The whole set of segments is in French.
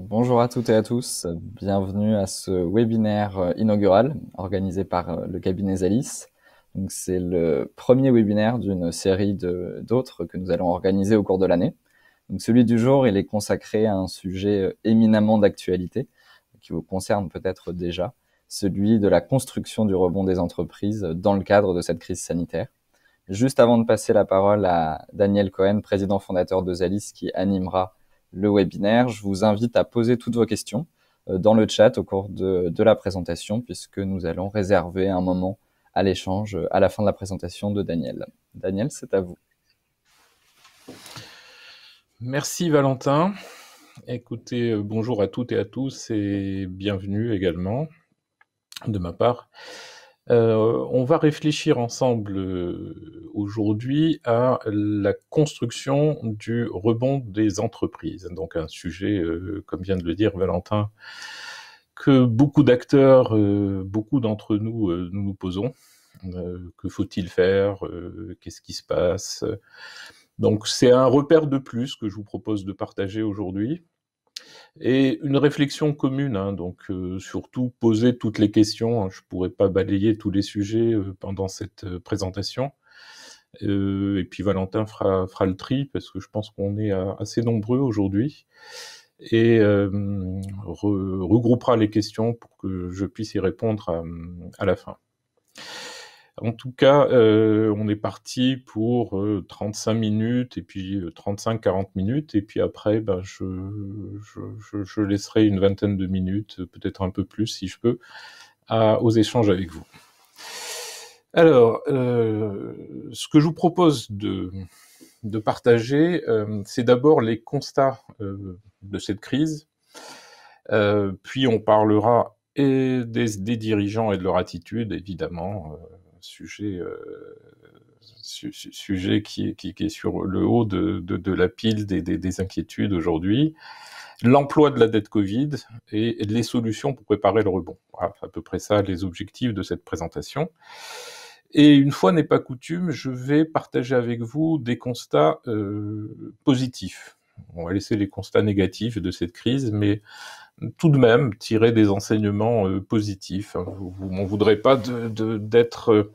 Bonjour à toutes et à tous, bienvenue à ce webinaire inaugural organisé par le cabinet Zalis. Donc c'est le premier webinaire d'une série d'autres que nous allons organiser au cours de l'année. Donc celui du jour, il est consacré à un sujet éminemment d'actualité qui vous concerne peut-être déjà, celui de la construction du rebond des entreprises dans le cadre de cette crise sanitaire. Juste avant de passer la parole à Daniel Cohen, président fondateur de Zalis, qui animera le webinaire, je vous invite à poser toutes vos questions dans le chat au cours de la présentation, puisque nous allons réserver un moment à l'échange à la fin de la présentation de Daniel. Daniel, c'est à vous. Merci Valentin. Écoutez, bonjour à toutes et à tous et bienvenue également de ma part. On va réfléchir ensemble aujourd'hui à la construction du rebond des entreprises. Donc un sujet, comme vient de le dire Valentin, que beaucoup d'acteurs, beaucoup d'entre nous nous posons. Que faut-il faire? Qu'est-ce qui se passe? Donc c'est un repère de plus que je vous propose de partager aujourd'hui. Et une réflexion commune, donc surtout poser toutes les questions. Je pourrais pas balayer tous les sujets pendant cette présentation. Et puis Valentin fera le tri, parce que je pense qu'on est assez nombreux aujourd'hui. Et regroupera les questions pour que je puisse y répondre à la fin. En tout cas, on est parti pour 35 minutes, et puis 35-40 minutes, et puis après, je laisserai une vingtaine de minutes, peut-être un peu plus si je peux, aux échanges avec vous. Alors, ce que je vous propose de partager, c'est d'abord les constats de cette crise, puis on parlera des dirigeants et de leur attitude, évidemment, sujet qui est sur le haut de la pile des inquiétudes aujourd'hui. L'emploi de la dette Covid et les solutions pour préparer le rebond. Voilà, à peu près ça les objectifs de cette présentation. Et une fois n'est pas coutume, je vais partager avec vous des constats positifs. On va laisser les constats négatifs de cette crise, mais tout de même tirer des enseignements positifs. Vous m'en voudrez pas d'être...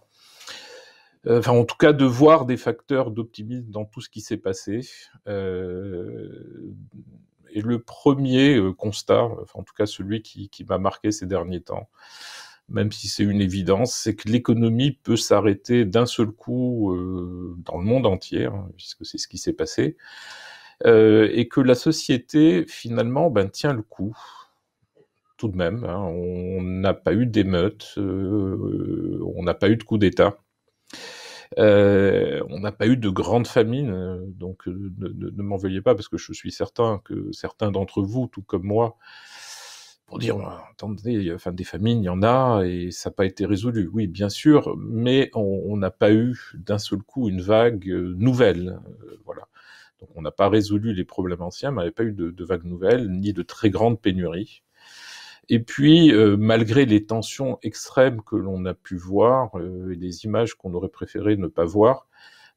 enfin, en tout cas, de voir des facteurs d'optimisme dans tout ce qui s'est passé. Et le premier constat, enfin, en tout cas celui qui m'a marqué ces derniers temps, même si c'est une évidence, c'est que l'économie peut s'arrêter d'un seul coup dans le monde entier, puisque c'est ce qui s'est passé, et que la société, finalement, tient le coup. Tout de même, on n'a pas eu d'émeutes, on n'a pas eu de coup d'État. On n'a pas eu de grande famine, donc ne m'en veuillez pas, parce que je suis certain que certains d'entre vous, tout comme moi, vont dire attendez, enfin des famines, il y en a et ça n'a pas été résolu. Oui, bien sûr, mais on n'a pas eu d'un seul coup une vague nouvelle, voilà. Donc on n'a pas résolu les problèmes anciens, mais il n'y avait pas eu de vague nouvelle, ni de très grande pénurie. Et puis, malgré les tensions extrêmes que l'on a pu voir et les images qu'on aurait préféré ne pas voir,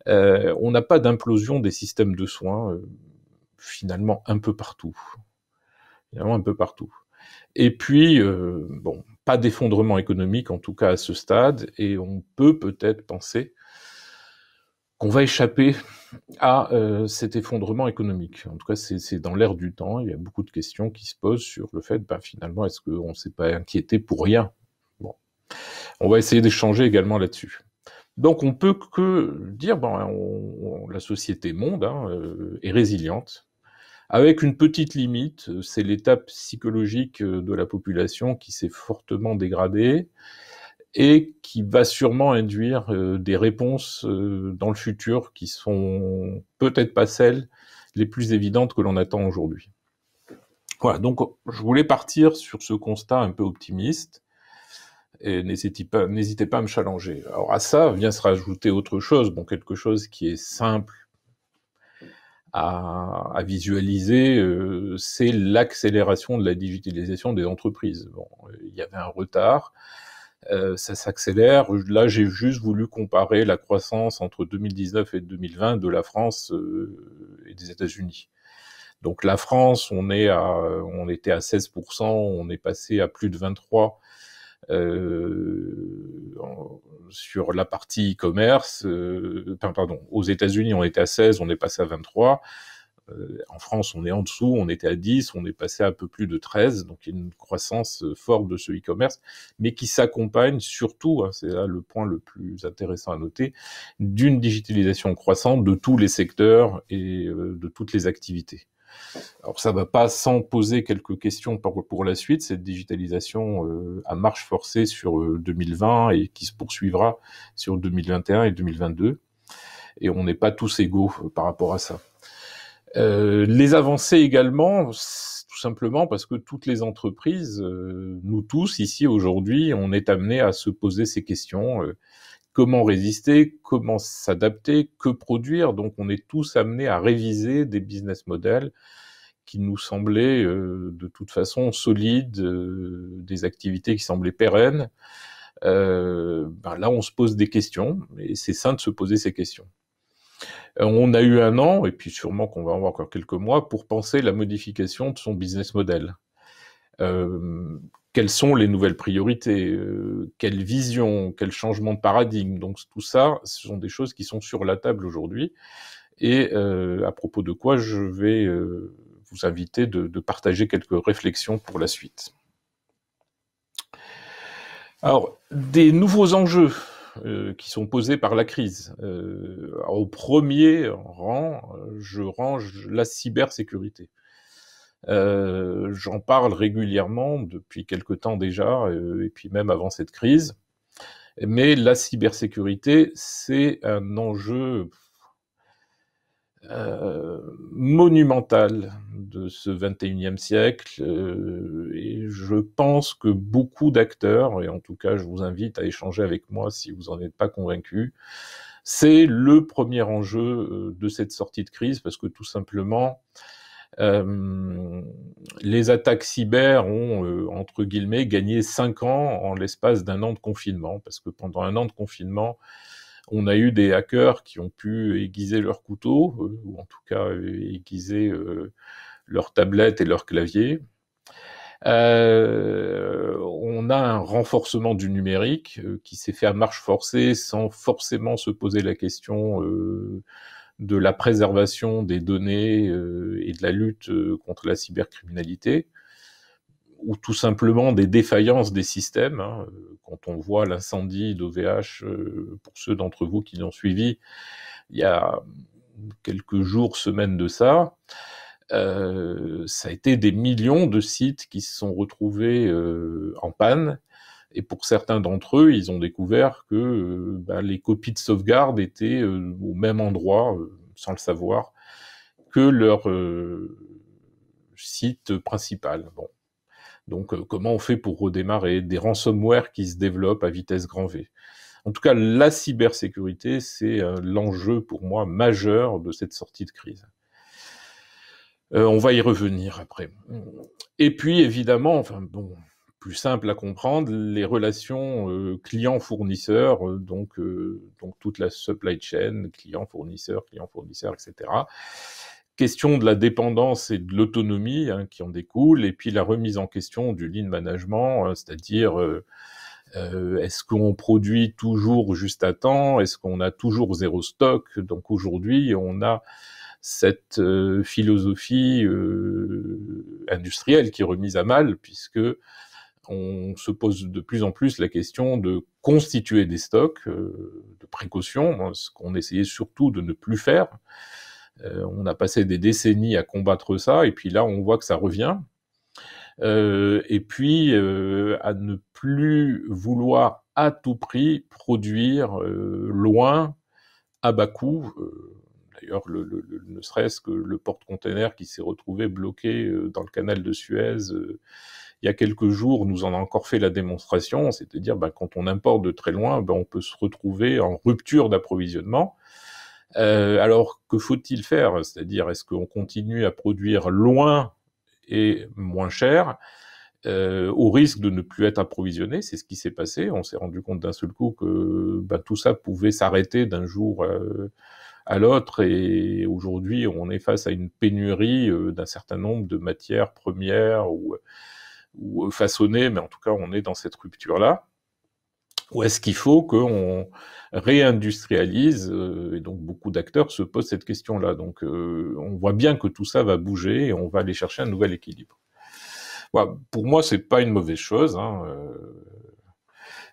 on n'a pas d'implosion des systèmes de soins, finalement un peu partout. Finalement un peu partout. Et puis, bon, pas d'effondrement économique, en tout cas à ce stade, et on peut peut-être penser qu'on va échapper à cet effondrement économique. En tout cas, c'est dans l'air du temps. Il y a beaucoup de questions qui se posent sur le fait, finalement, est-ce qu'on ne s'est pas inquiété pour rien? Bon, on va essayer d'échanger également là-dessus. Donc, on peut que dire, la société monde est résiliente, avec une petite limite, c'est l'étape psychologique de la population qui s'est fortement dégradée, et qui va sûrement induire des réponses dans le futur qui sont peut-être pas celles les plus évidentes que l'on attend aujourd'hui. Voilà, donc je voulais partir sur ce constat un peu optimiste, et n'hésitez pas à me challenger. Alors à ça vient se rajouter autre chose, quelque chose qui est simple à visualiser, c'est l'accélération de la digitalisation des entreprises. Bon, il y avait un retard, ça s'accélère. Là, j'ai juste voulu comparer la croissance entre 2019 et 2020 de la France et des États-Unis. Donc la France, on était à 16%, on est passé à plus de 23% sur la partie e-commerce. Aux États-Unis, on était à 16, on est passé à 23. En France, on est en dessous, on était à 10, on est passé à un peu plus de 13, donc il y a une croissance forte de ce e-commerce, mais qui s'accompagne surtout, c'est là le point le plus intéressant à noter, d'une digitalisation croissante de tous les secteurs et de toutes les activités. Alors ça va pas sans poser quelques questions pour la suite, cette digitalisation à marche forcée sur 2020 et qui se poursuivra sur 2021 et 2022, et on n'est pas tous égaux par rapport à ça. Les avancées également, tout simplement parce que toutes les entreprises, nous tous ici aujourd'hui, on est amenés à se poser ces questions. Comment résister, comment s'adapter, que produire. Donc on est tous amenés à réviser des business models qui nous semblaient de toute façon solides, des activités qui semblaient pérennes. Là on se pose des questions, et c'est sain de se poser ces questions. On a eu un an, et puis sûrement qu'on va avoir encore quelques mois, pour penser la modification de son business model. Quelles sont les nouvelles priorités, quelle vision, quel changement de paradigme. Donc tout ça, ce sont des choses qui sont sur la table aujourd'hui, et à propos de quoi je vais vous inviter de partager quelques réflexions pour la suite. Alors, des nouveaux enjeux qui sont posés par la crise. Au premier rang, je range la cybersécurité. J'en parle régulièrement depuis quelque temps déjà, et puis même avant cette crise. Mais la cybersécurité, c'est un enjeu monumental de ce 21e siècle, et je pense que beaucoup d'acteurs, et en tout cas je vous invite à échanger avec moi si vous n'en êtes pas convaincus, c'est le premier enjeu de cette sortie de crise, parce que tout simplement, les attaques cyber ont, entre guillemets, gagné 5 ans en l'espace d'un an de confinement, parce que pendant un an de confinement, on a eu des hackers qui ont pu aiguiser leur couteau, ou en tout cas aiguiser leur tablette et leur clavier. On a un renforcement du numérique qui s'est fait à marche forcée sans forcément se poser la question de la préservation des données et de la lutte contre la cybercriminalité, ou tout simplement des défaillances des systèmes. Quand on voit l'incendie d'OVH, pour ceux d'entre vous qui l'ont suivi, il y a quelques jours, semaines de ça, ça a été des millions de sites qui se sont retrouvés en panne, et pour certains d'entre eux, ils ont découvert que les copies de sauvegarde étaient au même endroit, sans le savoir, que leur site principal. Bon. Donc, comment on fait pour redémarrer? Des ransomware qui se développent à vitesse grand V. En tout cas, la cybersécurité, c'est l'enjeu pour moi majeur de cette sortie de crise. On va y revenir après. Et puis, évidemment, plus simple à comprendre, les relations clients-fournisseurs, donc toute la supply chain, client-fournisseur, etc. Question de la dépendance et de l'autonomie qui en découle, et puis la remise en question du lean management, c'est-à-dire est-ce qu'on produit toujours juste à temps, est-ce qu'on a toujours zéro stock. Donc aujourd'hui, on a cette philosophie industrielle qui est remise à mal, puisque on se pose de plus en plus la question de constituer des stocks de précaution, ce qu'on essayait surtout de ne plus faire. On a passé des décennies à combattre ça, et puis là, on voit que ça revient. Et puis, à ne plus vouloir à tout prix produire loin, à bas coût. D'ailleurs, ne serait-ce que le porte-container qui s'est retrouvé bloqué dans le canal de Suez il y a quelques jours, nous en a encore fait la démonstration, c'est-à-dire quand on importe de très loin, on peut se retrouver en rupture d'approvisionnement. Alors, que faut-il faire? C'est-à-dire, est-ce qu'on continue à produire loin et moins cher, au risque de ne plus être approvisionné? C'est ce qui s'est passé. On s'est rendu compte d'un seul coup que tout ça pouvait s'arrêter d'un jour à l'autre, et aujourd'hui on est face à une pénurie d'un certain nombre de matières premières ou façonnées, mais en tout cas on est dans cette rupture-là. Ou est-ce qu'il faut qu'on réindustrialise et donc beaucoup d'acteurs se posent cette question-là. Donc on voit bien que tout ça va bouger et on va aller chercher un nouvel équilibre. Voilà, pour moi, c'est pas une mauvaise chose.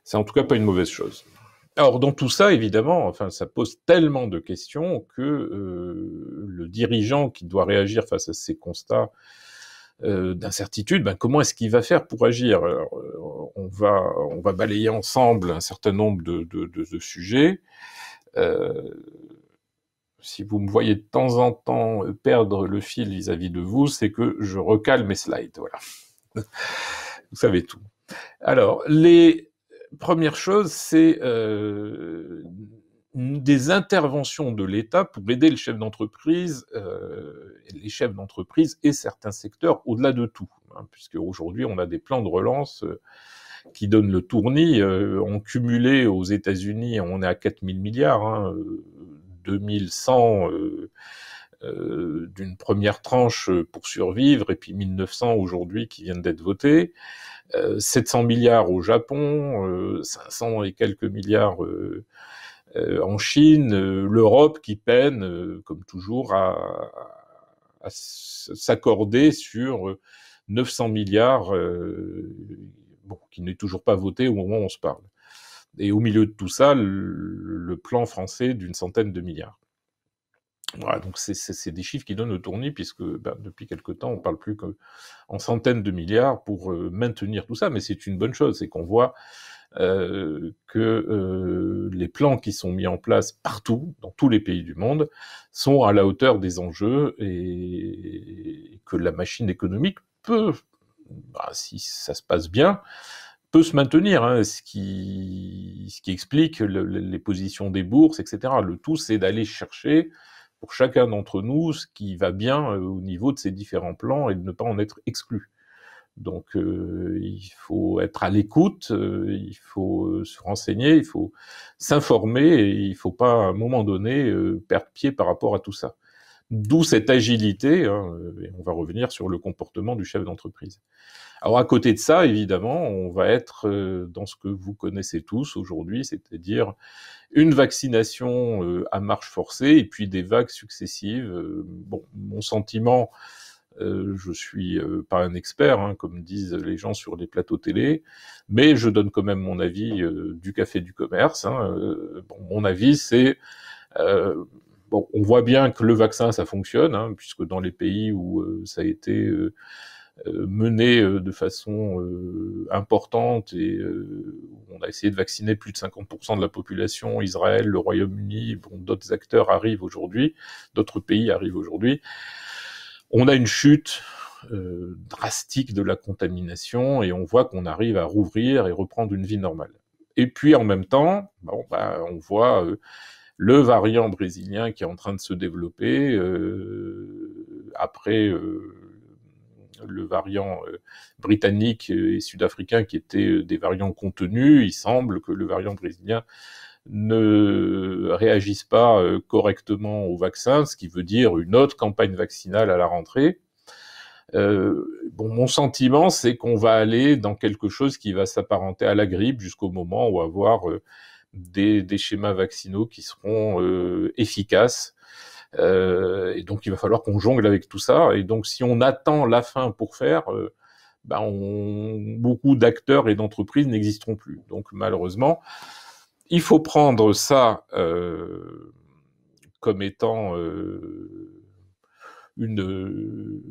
C'est en tout cas pas une mauvaise chose. Alors dans tout ça, évidemment, enfin, ça pose tellement de questions que le dirigeant qui doit réagir face à ces constats d'incertitude, ben, comment est-ce qu'il va faire pour agir? Alors, on va balayer ensemble un certain nombre de sujets. Si vous me voyez de temps en temps perdre le fil vis-à-vis de vous, c'est que je recale mes slides. Voilà. Vous savez tout. Alors, les premières choses, c'est des interventions de l'État pour aider le chef d'entreprise, les chefs d'entreprise et certains secteurs au-delà de tout, puisque aujourd'hui on a des plans de relance qui donnent le tournis. En cumulé aux États-Unis, on est à 4 000 milliards, 2100 d'une première tranche pour survivre, et puis 1900 aujourd'hui qui viennent d'être votés. 700 milliards au Japon, 500 et quelques milliards en Chine, l'Europe qui peine, comme toujours, à s'accorder sur 900 milliards, qui n'est toujours pas voté au moment où on se parle. Et au milieu de tout ça, le plan français d'une centaine de milliards. Voilà, donc c'est des chiffres qui donnent le tournis, puisque depuis quelque temps, on parle plus qu'en centaines de milliards pour maintenir tout ça, mais c'est une bonne chose, c'est qu'on voit que les plans qui sont mis en place partout, dans tous les pays du monde, sont à la hauteur des enjeux, et que la machine économique peut, si ça se passe bien, peut se maintenir, ce qui explique les positions des bourses, etc. Le tout, c'est d'aller chercher pour chacun d'entre nous ce qui va bien au niveau de ces différents plans et de ne pas en être exclu. Donc il faut être à l'écoute, il faut se renseigner, il faut s'informer, et il ne faut pas à un moment donné perdre pied par rapport à tout ça. D'où cette agilité, et on va revenir sur le comportement du chef d'entreprise. Alors à côté de ça, évidemment, on va être dans ce que vous connaissez tous aujourd'hui, c'est-à-dire une vaccination à marche forcée et puis des vagues successives. Mon sentiment, je suis pas un expert, comme disent les gens sur les plateaux télé, mais je donne quand même mon avis du café du commerce. Mon avis, c'est on voit bien que le vaccin, ça fonctionne, puisque dans les pays où ça a été mené de façon importante, et on a essayé de vacciner plus de 50% de la population, Israël, le Royaume-Uni, d'autres acteurs arrivent aujourd'hui, d'autres pays arrivent aujourd'hui. On a une chute drastique de la contamination, et on voit qu'on arrive à rouvrir et reprendre une vie normale. Et puis en même temps, on voit le variant brésilien qui est en train de se développer après le variant britannique et sud-africain qui étaient des variants contenus. Il semble que le variant brésilien ne réagisse pas correctement au vaccin, ce qui veut dire une autre campagne vaccinale à la rentrée. Mon sentiment, c'est qu'on va aller dans quelque chose qui va s'apparenter à la grippe jusqu'au moment où on va avoir des schémas vaccinaux qui seront efficaces. Et donc il va falloir qu'on jongle avec tout ça. Et donc si on attend la fin pour faire, beaucoup d'acteurs et d'entreprises n'existeront plus. Donc malheureusement, il faut prendre ça comme étant une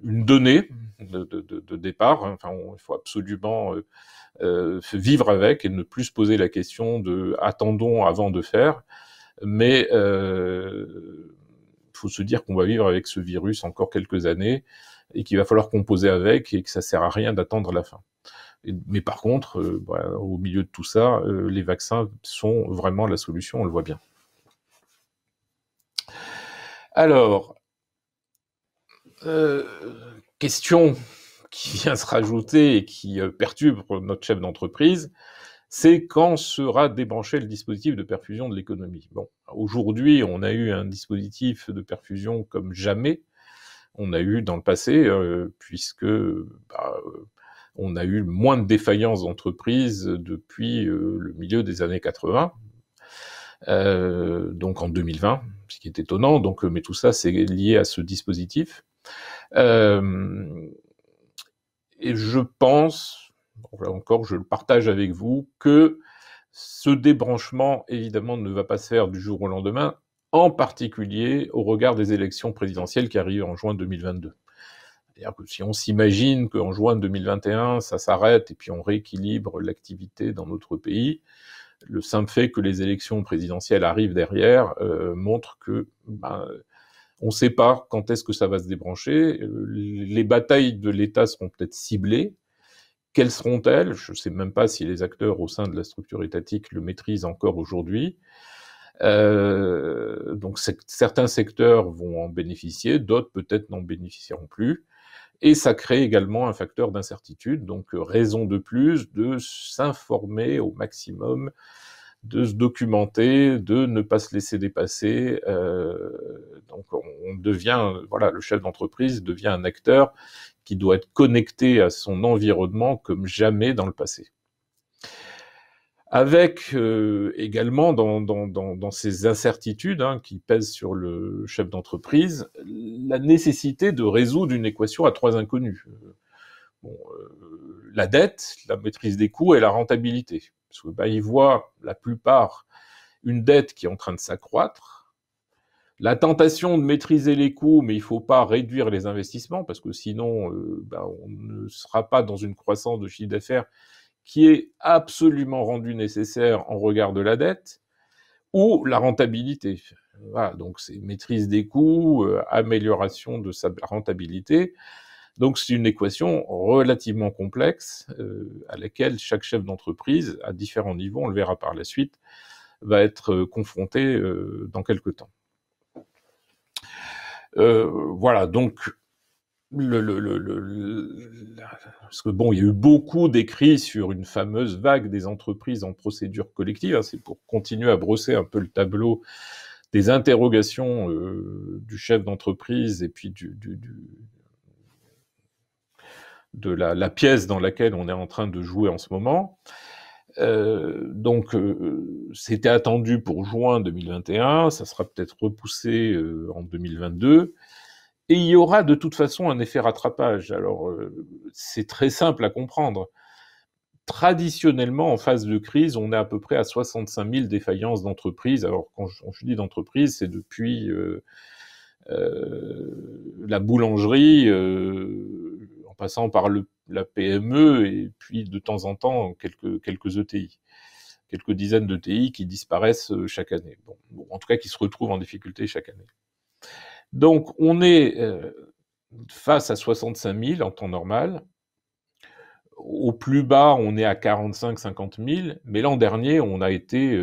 donnée de départ. Enfin, il faut absolument vivre avec et ne plus se poser la question de attendons avant de faire. Mais faut se dire qu'on va vivre avec ce virus encore quelques années, et qu'il va falloir composer avec, et que ça sert à rien d'attendre la fin. Mais par contre, au milieu de tout ça, les vaccins sont vraiment la solution, on le voit bien. Alors, question qui vient se rajouter et qui perturbe notre chef d'entreprise, c'est quand sera débranché le dispositif de perfusion de l'économie. Bon, aujourd'hui, on a eu un dispositif de perfusion comme jamais on a eu dans le passé, puisque on a eu moins de défaillances d'entreprises depuis le milieu des années 80, donc en 2020, ce qui est étonnant. Donc, mais tout ça, c'est lié à ce dispositif. Et je pense, là encore, je le partage avec vous, que ce débranchement, évidemment, ne va pas se faire du jour au lendemain, en particulier au regard des élections présidentielles qui arrivent en juin 2022. C'est-à-dire que si on s'imagine qu'en juin 2021, ça s'arrête et puis on rééquilibre l'activité dans notre pays, le simple fait que les élections présidentielles arrivent derrière montre que on ne sait pas quand est-ce que ça va se débrancher. Les batailles de l'État seront peut-être ciblées. Quelles seront-elles? Je ne sais même pas si les acteurs au sein de la structure étatique le maîtrisent encore aujourd'hui. Donc certains secteurs vont en bénéficier, d'autres peut-être n'en bénéficieront plus. Et ça crée également un facteur d'incertitude, donc raison de plus de s'informer au maximum, de se documenter, de ne pas se laisser dépasser. Donc on devient, voilà, le chef d'entreprise devient un acteur qui doit être connecté à son environnement comme jamais dans le passé. Avec également dans ces incertitudes qui pèsent sur le chef d'entreprise, la nécessité de résoudre une équation à trois inconnus. La dette, la maîtrise des coûts et la rentabilité. Parce que il voit la plupart une dette qui est en train de s'accroître, la tentation de maîtriser les coûts, mais il ne faut pas réduire les investissements, parce que sinon on ne sera pas dans une croissance de chiffre d'affaires qui est absolument rendu nécessaire en regard de la dette, ou la rentabilité. Voilà, donc c'est maîtrise des coûts, amélioration de sa rentabilité. Donc c'est une équation relativement complexe à laquelle chaque chef d'entreprise, à différents niveaux, on le verra par la suite, va être confronté dans quelques temps. Voilà, donc parce que bon, il y a eu beaucoup d'écrits sur une fameuse vague des entreprises en procédure collective. C'est pour continuer à brosser un peu le tableau des interrogations du chef d'entreprise et puis de la pièce dans laquelle on est en train de jouer en ce moment. Donc, c'était attendu pour juin 2021, ça sera peut-être repoussé en 2022. Et il y aura de toute façon un effet rattrapage. Alors, c'est très simple à comprendre. Traditionnellement, en phase de crise, on est à peu près à 65 000 défaillances d'entreprises. Alors, quand je dis d'entreprise, c'est depuis la boulangerie, en passant par la PME, et puis de temps en temps, quelques ETI. Quelques dizaines d'ETI qui disparaissent chaque année. Bon, en tout cas, qui se retrouvent en difficulté chaque année. Donc, on est face à 65 000 en temps normal. Au plus bas, on est à 45-50 000, mais l'an dernier, on a été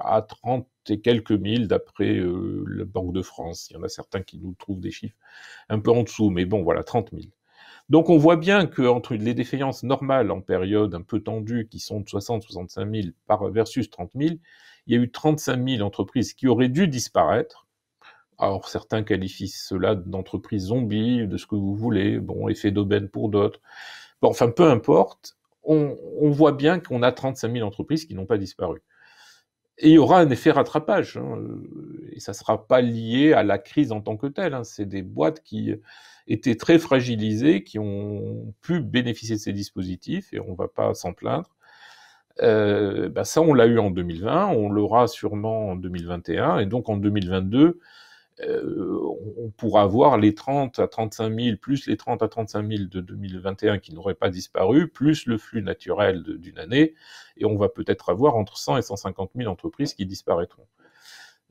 à 30 et quelques mille d'après la Banque de France. Il y en a certains qui nous trouvent des chiffres un peu en dessous, mais bon, voilà, 30 000. Donc on voit bien qu'entre les défaillances normales en période un peu tendue, qui sont de 60-65 000 versus 30 000, il y a eu 35 000 entreprises qui auraient dû disparaître. Alors certains qualifient cela d'entreprises zombies, de ce que vous voulez, bon, effet d'aubaine pour d'autres. Bon, enfin, peu importe, on voit bien qu'on a 35 000 entreprises qui n'ont pas disparu. Et il y aura un effet rattrapage, et ça ne sera pas lié à la crise en tant que telle. C'est des boîtes qui étaient très fragilisées, qui ont pu bénéficier de ces dispositifs, et on ne va pas s'en plaindre. Ça, on l'a eu en 2020, on l'aura sûrement en 2021, et donc en 2022, on pourra avoir les 30 à 35 000, plus les 30 à 35 000 de 2021 qui n'auraient pas disparu, plus le flux naturel d'une année, et on va peut-être avoir entre 100 et 150 000 entreprises qui disparaîtront.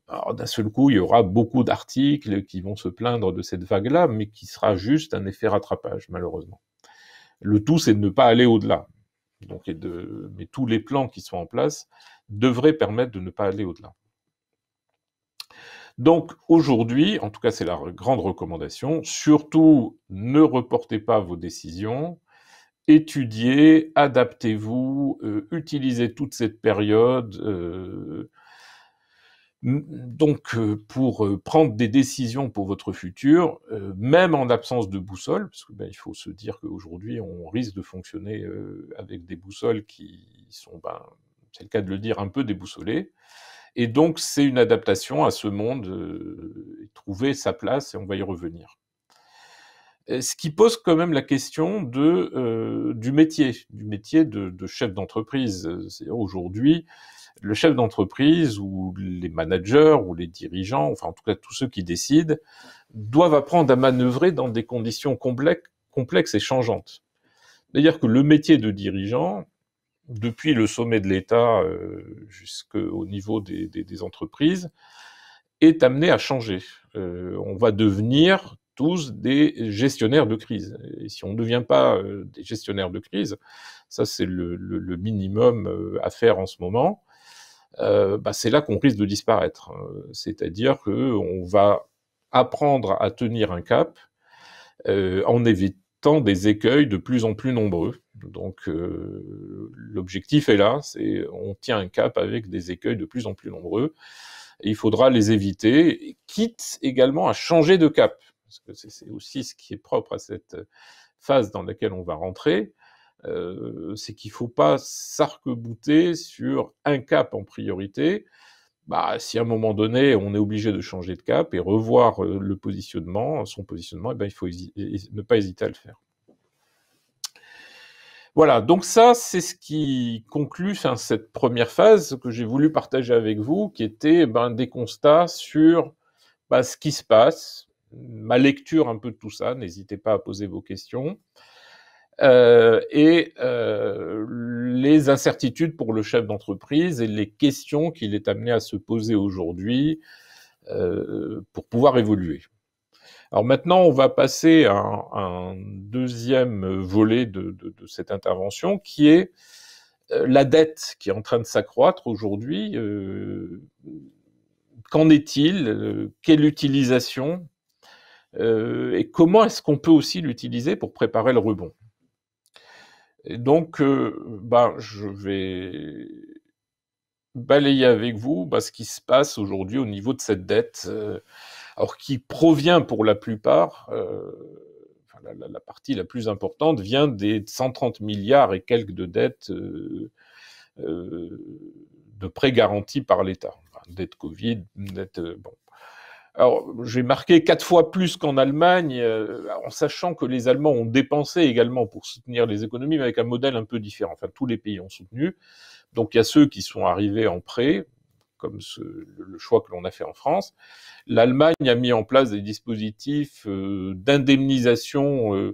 Alors d'un seul coup, il y aura beaucoup d'articles qui vont se plaindre de cette vague-là, mais qui sera juste un effet rattrapage, malheureusement. Le tout, c'est de ne pas aller au-delà. Donc, mais tous les plans qui sont en place devraient permettre de ne pas aller au-delà. Donc aujourd'hui, en tout cas c'est la grande recommandation, surtout ne reportez pas vos décisions étudiez, adaptez-vous, utilisez toute cette période donc pour prendre des décisions pour votre futur, même en absence de boussole, parce que il faut se dire qu'aujourd'hui on risque de fonctionner avec des boussoles qui sont, c'est le cas de le dire, un peu déboussolées. Et donc c'est une adaptation à ce monde, trouver sa place, et on va y revenir. Ce qui pose quand même la question du métier de chef d'entreprise. C'est-à-dire aujourd'hui, le chef d'entreprise ou les managers ou les dirigeants, enfin en tout cas tous ceux qui décident, doivent apprendre à manœuvrer dans des conditions complexes et changeantes. C'est-à-dire que le métier de dirigeant, depuis le sommet de l'État jusqu'au niveau des entreprises, est amené à changer. On va devenir tous des gestionnaires de crise. Et si on ne devient pas des gestionnaires de crise, ça c'est le minimum à faire en ce moment, c'est là qu'on risque de disparaître. C'est-à-dire qu'on va apprendre à tenir un cap en évitant des écueils de plus en plus nombreux. Donc l'objectif est là, c'est on tient un cap avec des écueils de plus en plus nombreux. Et il faudra les éviter, quitte également à changer de cap, parce que c'est aussi ce qui est propre à cette phase dans laquelle on va rentrer, c'est qu'il ne faut pas s'arc-bouter sur un cap en priorité. Si à un moment donné on est obligé de changer de cap et revoir son positionnement, il faut ne pas hésiter à le faire. Voilà, donc ça, c'est ce qui conclut cette première phase que j'ai voulu partager avec vous, qui était des constats sur ce qui se passe, ma lecture un peu de tout ça, n'hésitez pas à poser vos questions, et les incertitudes pour le chef d'entreprise et les questions qu'il est amené à se poser aujourd'hui pour pouvoir évoluer. Alors maintenant, on va passer à un deuxième volet de cette intervention, qui est la dette qui est en train de s'accroître aujourd'hui. Qu'en est-il? Quelle utilisation? Et comment est-ce qu'on peut aussi l'utiliser pour préparer le rebond? Et donc, je vais balayer avec vous ce qui se passe aujourd'hui au niveau de cette dette, alors qui provient pour la plupart, la partie la plus importante vient des 130 milliards et quelques de dettes de prêts garantis par l'État. Dette Covid, dette... Alors, j'ai marqué 4 fois plus qu'en Allemagne, en sachant que les Allemands ont dépensé également pour soutenir les économies, mais avec un modèle un peu différent. Enfin, tous les pays ont soutenu. Donc, il y a ceux qui sont arrivés en prêt, comme le choix que l'on a fait en France. L'Allemagne a mis en place des dispositifs d'indemnisation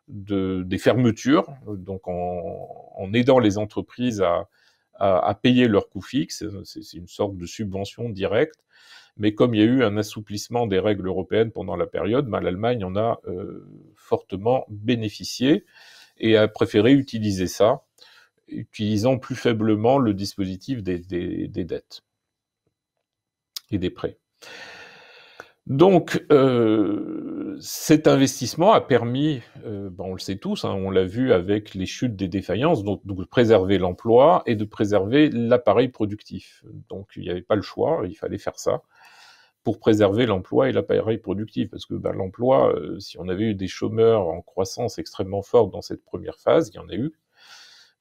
des fermetures, donc en aidant les entreprises à payer leurs coûts fixes. C'est une sorte de subvention directe. Mais comme il y a eu un assouplissement des règles européennes pendant la période, l'Allemagne en a fortement bénéficié et a préféré utiliser ça, utilisant plus faiblement le dispositif des dettes et des prêts. Donc, cet investissement a permis, on le sait tous, on l'a vu avec les chutes des défaillances, donc de préserver l'emploi et de préserver l'appareil productif. Donc, il n'y avait pas le choix, il fallait faire ça pour préserver l'emploi et l'appareil productif, parce que l'emploi, si on avait eu des chômeurs en croissance extrêmement forte dans cette première phase, il y en a eu,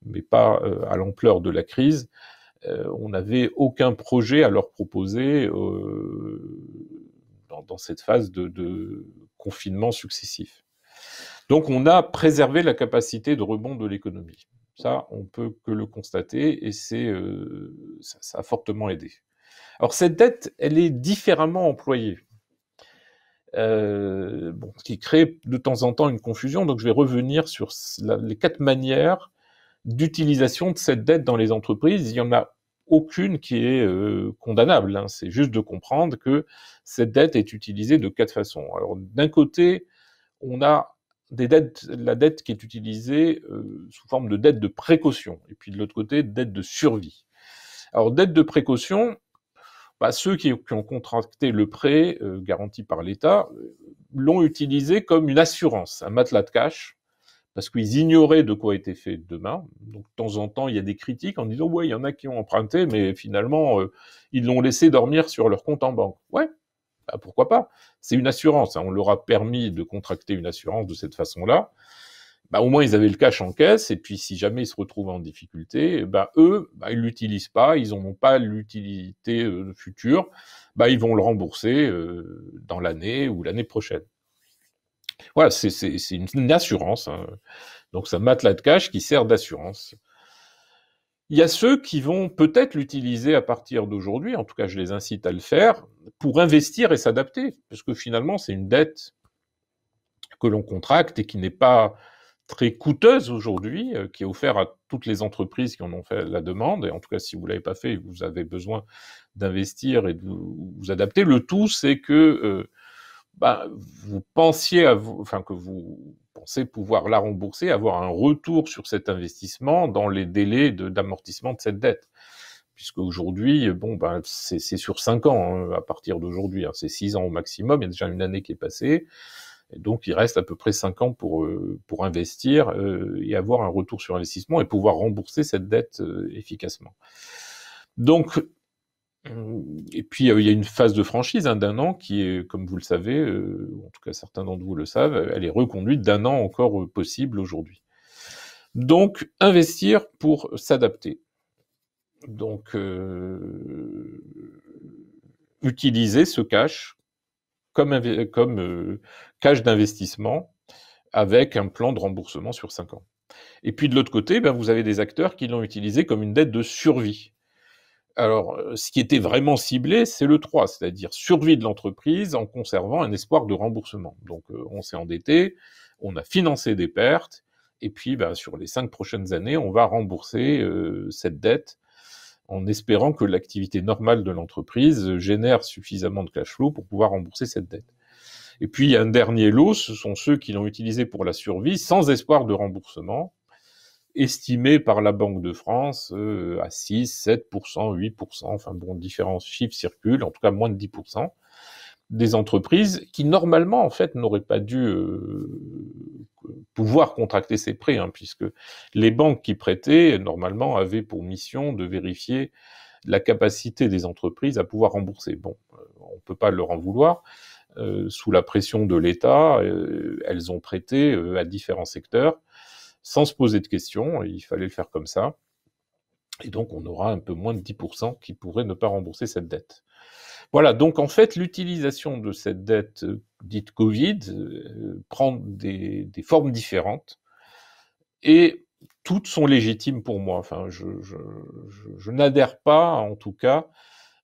mais pas à l'ampleur de la crise, on n'avait aucun projet à leur proposer dans cette phase de confinement successif. Donc on a préservé la capacité de rebond de l'économie. Ça, on peut que le constater, et ça a fortement aidé. Alors cette dette, elle est différemment employée, ce qui crée de temps en temps une confusion. Donc je vais revenir sur les 4 manières d'utilisation de cette dette dans les entreprises. Il y en a aucune qui est condamnable. C'est juste de comprendre que cette dette est utilisée de 4 façons. Alors d'un côté, on a la dette qui est utilisée sous forme de dette de précaution, et puis de l'autre côté, dette de survie. Alors dette de précaution, ceux qui ont contracté le prêt garanti par l'État l'ont utilisé comme une assurance, un matelas de cash, parce qu'ils ignoraient de quoi était fait demain. Donc, de temps en temps, il y a des critiques en disant, ouais, il y en a qui ont emprunté, mais finalement, ils l'ont laissé dormir sur leur compte en banque. Ouais, bah, pourquoi pas? C'est une assurance, hein. On leur a permis de contracter une assurance de cette façon-là. Bah, au moins, ils avaient le cash en caisse, et puis si jamais ils se retrouvent en difficulté, bah, eux, bah, ils l'utilisent pas, ils n'en ont pas l'utilité future, bah, ils vont le rembourser dans l'année ou l'année prochaine. Voilà, c'est une assurance, hein. Donc, c'est un matelas de cash qui sert d'assurance. Il y a ceux qui vont peut-être l'utiliser à partir d'aujourd'hui, en tout cas je les incite à le faire, pour investir et s'adapter, parce que finalement c'est une dette que l'on contracte et qui n'est pas très coûteuse aujourd'hui, qui est offerte à toutes les entreprises qui en ont fait la demande, et en tout cas si vous ne l'avez pas fait, vous avez besoin d'investir et de vous adapter. Le tout, c'est que bah, vous pensiez que vous pensez pouvoir la rembourser, avoir un retour sur cet investissement dans les délais d'amortissement de cette dette. Puisque aujourd'hui, bon, ben, c'est sur 5 ans, hein, à partir d'aujourd'hui, hein, c'est 6 ans au maximum, il y a déjà une année qui est passée, et donc il reste à peu près 5 ans pour investir et avoir un retour sur investissement et pouvoir rembourser cette dette efficacement. Donc, et puis il y a une phase de franchise d'1 an qui est, comme vous le savez, en tout cas certains d'entre vous le savent, elle est reconduite d'1 an encore possible aujourd'hui. Donc investir pour s'adapter. Donc utiliser ce cash comme cash d'investissement avec un plan de remboursement sur 5 ans. Et puis de l'autre côté, ben, vous avez des acteurs qui l'ont utilisé comme une dette de survie. Alors, ce qui était vraiment ciblé, c'est le 3, c'est-à-dire survie de l'entreprise en conservant un espoir de remboursement. Donc, on s'est endetté, on a financé des pertes, et puis bah, sur les 5 prochaines années, on va rembourser cette dette en espérant que l'activité normale de l'entreprise génère suffisamment de cash flow pour pouvoir rembourser cette dette. Et puis, il y a un dernier lot, ce sont ceux qui l'ont utilisé pour la survie, sans espoir de remboursement, estimé par la Banque de France à 6, 7%, 8%, enfin bon, différents chiffres circulent, en tout cas moins de 10%, des entreprises qui normalement en fait n'auraient pas dû pouvoir contracter ces prêts, hein, puisque les banques qui prêtaient normalement avaient pour mission de vérifier la capacité des entreprises à pouvoir rembourser. Bon, on ne peut pas leur en vouloir. Sous la pression de l'État, elles ont prêté à différents secteurs sans se poser de questions, il fallait le faire comme ça. Et donc, on aura un peu moins de 10% qui pourraient ne pas rembourser cette dette. Voilà, donc en fait, l'utilisation de cette dette dite Covid prend des formes différentes et toutes sont légitimes pour moi. Enfin, je n'adhère pas, en tout cas,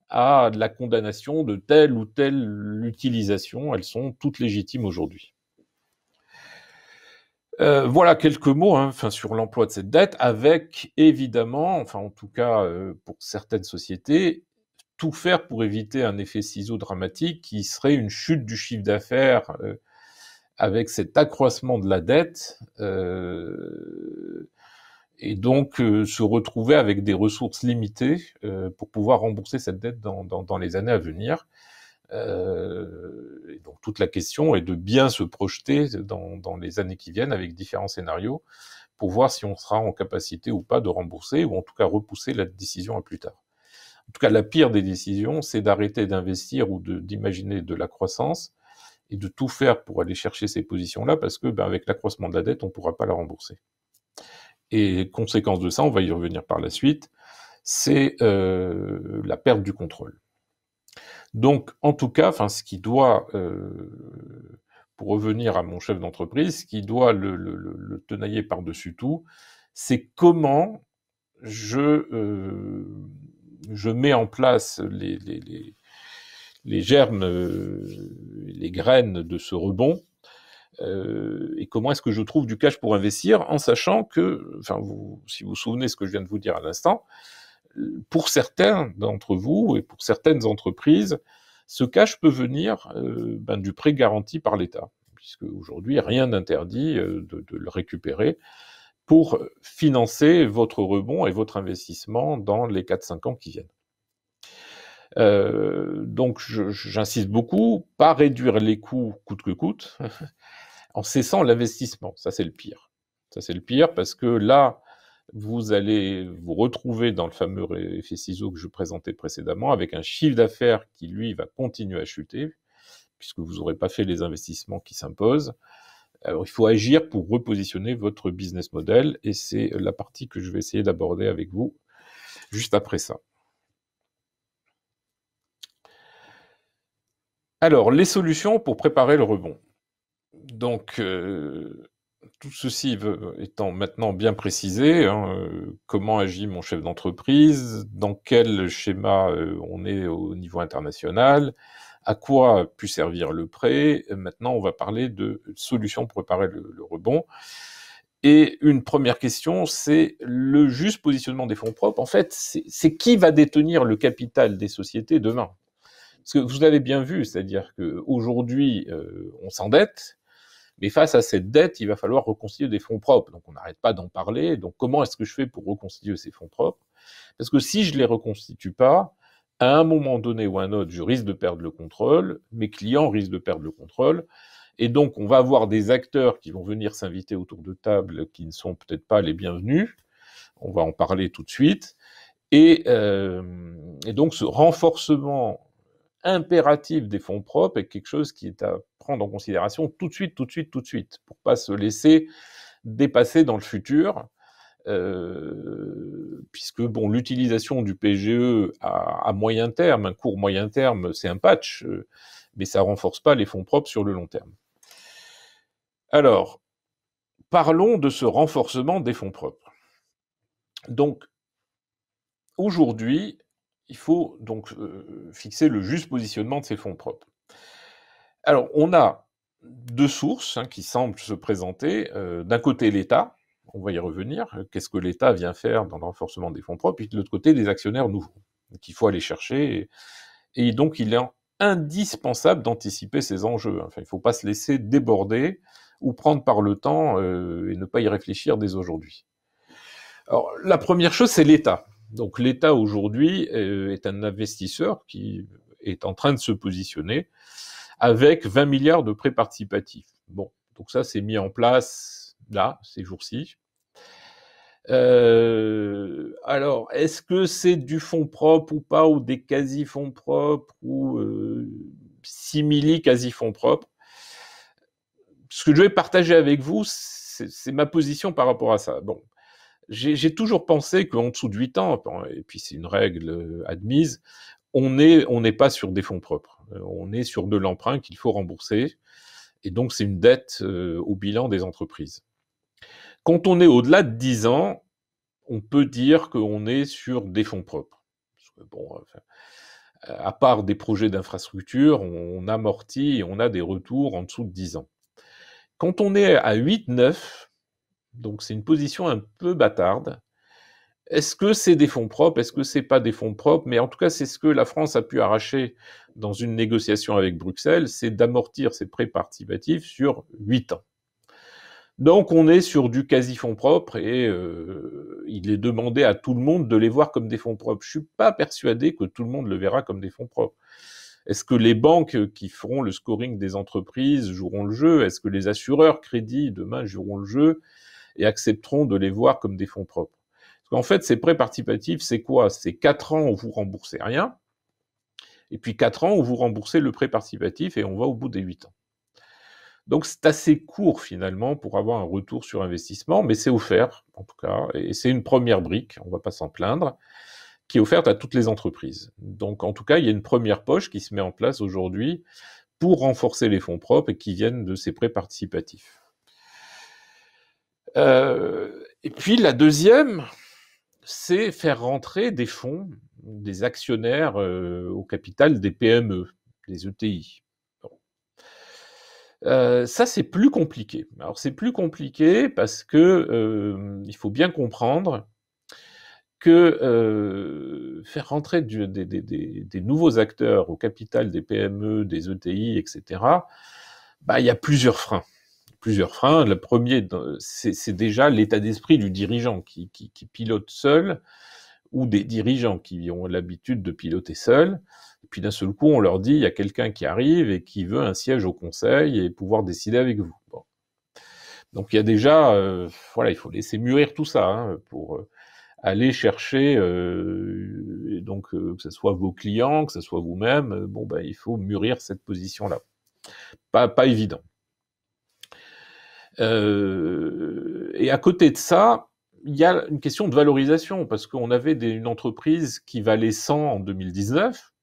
à la condamnation de telle ou telle utilisation. Elles sont toutes légitimes aujourd'hui. Voilà quelques mots enfin, sur l'emploi de cette dette, avec évidemment, enfin en tout cas pour certaines sociétés, tout faire pour éviter un effet ciseau dramatique qui serait une chute du chiffre d'affaires avec cet accroissement de la dette, et donc se retrouver avec des ressources limitées pour pouvoir rembourser cette dette dans les années à venir. Et donc toute la question est de bien se projeter dans les années qui viennent avec différents scénarios pour voir si on sera en capacité ou pas de rembourser, ou en tout cas repousser la décision à plus tard. En tout cas, la pire des décisions, c'est d'arrêter d'investir ou d'imaginer de la croissance et de tout faire pour aller chercher ces positions-là, parce que avec l'accroissement de la dette, on ne pourra pas la rembourser. Et conséquence de ça, on va y revenir par la suite, c'est la perte du contrôle. Donc, en tout cas, enfin, ce qui doit, pour revenir à mon chef d'entreprise, ce qui doit le tenailler par-dessus tout, c'est comment je mets en place les germes, les graines de ce rebond, et comment est-ce que je trouve du cash pour investir, en sachant que, enfin, si vous vous souvenez ce que je viens de vous dire à l'instant, pour certains d'entre vous et pour certaines entreprises, ce cash peut venir du prêt garanti par l'État, puisque aujourd'hui rien n'interdit de le récupérer pour financer votre rebond et votre investissement dans les 4-5 ans qui viennent. Donc j'insiste beaucoup, pas réduire les coûts coûte que coûte, en cessant l'investissement, ça c'est le pire. Ça, c'est le pire, parce que là, vous allez vous retrouver dans le fameux effet ciseau que je présentais précédemment, avec un chiffre d'affaires qui, lui, va continuer à chuter, puisque vous n'aurez pas fait les investissements qui s'imposent. Alors, il faut agir pour repositionner votre business model, et c'est la partie que je vais essayer d'aborder avec vous juste après ça. Alors, les solutions pour préparer le rebond. Donc, tout ceci étant maintenant bien précisé, comment agit mon chef d'entreprise, dans quel schéma on est au niveau international, à quoi a pu servir le prêt. Maintenant, on va parler de solutions pour préparer le rebond. Et une première question, c'est le juste positionnement des fonds propres. En fait, c'est qui va détenir le capital des sociétés demain? Parce que vous l'avez bien vu, c'est-à-dire qu'aujourd'hui, on s'endette, mais face à cette dette, il va falloir reconstituer des fonds propres. Donc on n'arrête pas d'en parler. Donc comment est-ce que je fais pour reconstituer ces fonds propres? Parce que si je les reconstitue pas, à un moment donné ou à un autre, je risque de perdre le contrôle, mes clients risquent de perdre le contrôle, et donc on va avoir des acteurs qui vont venir s'inviter autour de tables qui ne sont peut-être pas les bienvenus. On va en parler tout de suite. Et donc ce renforcement impératif des fonds propres est quelque chose qui est à prendre en considération tout de suite, pour pas se laisser dépasser dans le futur, puisque bon, l'utilisation du PGE à moyen terme, un court moyen terme, c'est un patch, mais ça renforce pas les fonds propres sur le long terme. Alors, parlons de ce renforcement des fonds propres. Donc, aujourd'hui, il faut donc fixer le juste positionnement de ces fonds propres. Alors, on a deux sources qui semblent se présenter. D'un côté, l'État, on va y revenir. Qu'est-ce que l'État vient faire dans le renforcement des fonds propres? Puis de l'autre côté, des actionnaires nouveaux qu'il faut aller chercher. Et donc, il est indispensable d'anticiper ces enjeux. Enfin, il ne faut pas se laisser déborder ou prendre par le temps et ne pas y réfléchir dès aujourd'hui. Alors, la première chose, c'est l'État. Donc, l'État, aujourd'hui, est un investisseur qui est en train de se positionner avec 20 milliards de prêts participatifs. Bon, donc ça, c'est mis en place, là, ces jours-ci. Alors, est-ce que c'est du fonds propre ou pas, ou des quasi-fonds propres, ou simili quasi-fonds propres? Ce que je vais partager avec vous, c'est ma position par rapport à ça. Bon, j'ai toujours pensé qu'en dessous de 8 ans, et puis c'est une règle admise, on n'est pas sur des fonds propres. On est sur de l'emprunt qu'il faut rembourser. Et donc, c'est une dette au bilan des entreprises. Quand on est au-delà de 10 ans, on peut dire qu'on est sur des fonds propres. Parce que, bon, enfin, à part des projets d'infrastructure, on amortit et on a des retours en dessous de 10 ans. Quand on est à 8-9, donc c'est une position un peu bâtarde, est-ce que c'est des fonds propres? Est-ce que c'est pas des fonds propres? Mais en tout cas, c'est ce que la France a pu arracher dans une négociation avec Bruxelles, c'est d'amortir ses prêts participatifs sur 8 ans. Donc on est sur du quasi-fonds propres et il est demandé à tout le monde de les voir comme des fonds propres. Je suis pas persuadé que tout le monde le verra comme des fonds propres. Est-ce que les banques qui feront le scoring des entreprises joueront le jeu? Est-ce que les assureurs crédits demain joueront le jeu et accepteront de les voir comme des fonds propres? Parce qu'en fait, ces prêts participatifs, c'est quoi? C'est 4 ans où vous remboursez rien, et puis 4 ans où vous remboursez le prêt participatif et on va au bout des 8 ans. Donc c'est assez court finalement pour avoir un retour sur investissement, mais c'est offert en tout cas, et c'est une première brique, on ne va pas s'en plaindre, qui est offerte à toutes les entreprises. Donc en tout cas, il y a une première poche qui se met en place aujourd'hui pour renforcer les fonds propres et qui viennent de ces prêts participatifs. Et puis la deuxième, c'est faire rentrer des fonds, des actionnaires au capital des PME, des ETI. Ça, c'est plus compliqué. Alors, c'est plus compliqué parce que il faut bien comprendre que faire rentrer des nouveaux acteurs au capital des PME, des ETI, etc., bah, il y a plusieurs freins. Le premier, c'est déjà l'état d'esprit du dirigeant qui pilote seul, ou des dirigeants qui ont l'habitude de piloter seuls. Et puis d'un seul coup, on leur dit, il y a quelqu'un qui arrive et qui veut un siège au conseil et pouvoir décider avec vous. Bon. Donc il y a déjà, voilà, il faut laisser mûrir tout ça pour aller chercher, et donc que ce soit vos clients, que ce soit vous-même, bon ben il faut mûrir cette position-là. Pas évident. Et à côté de ça, il y a une question de valorisation, parce qu'on avait une entreprise qui valait 100 en 2019,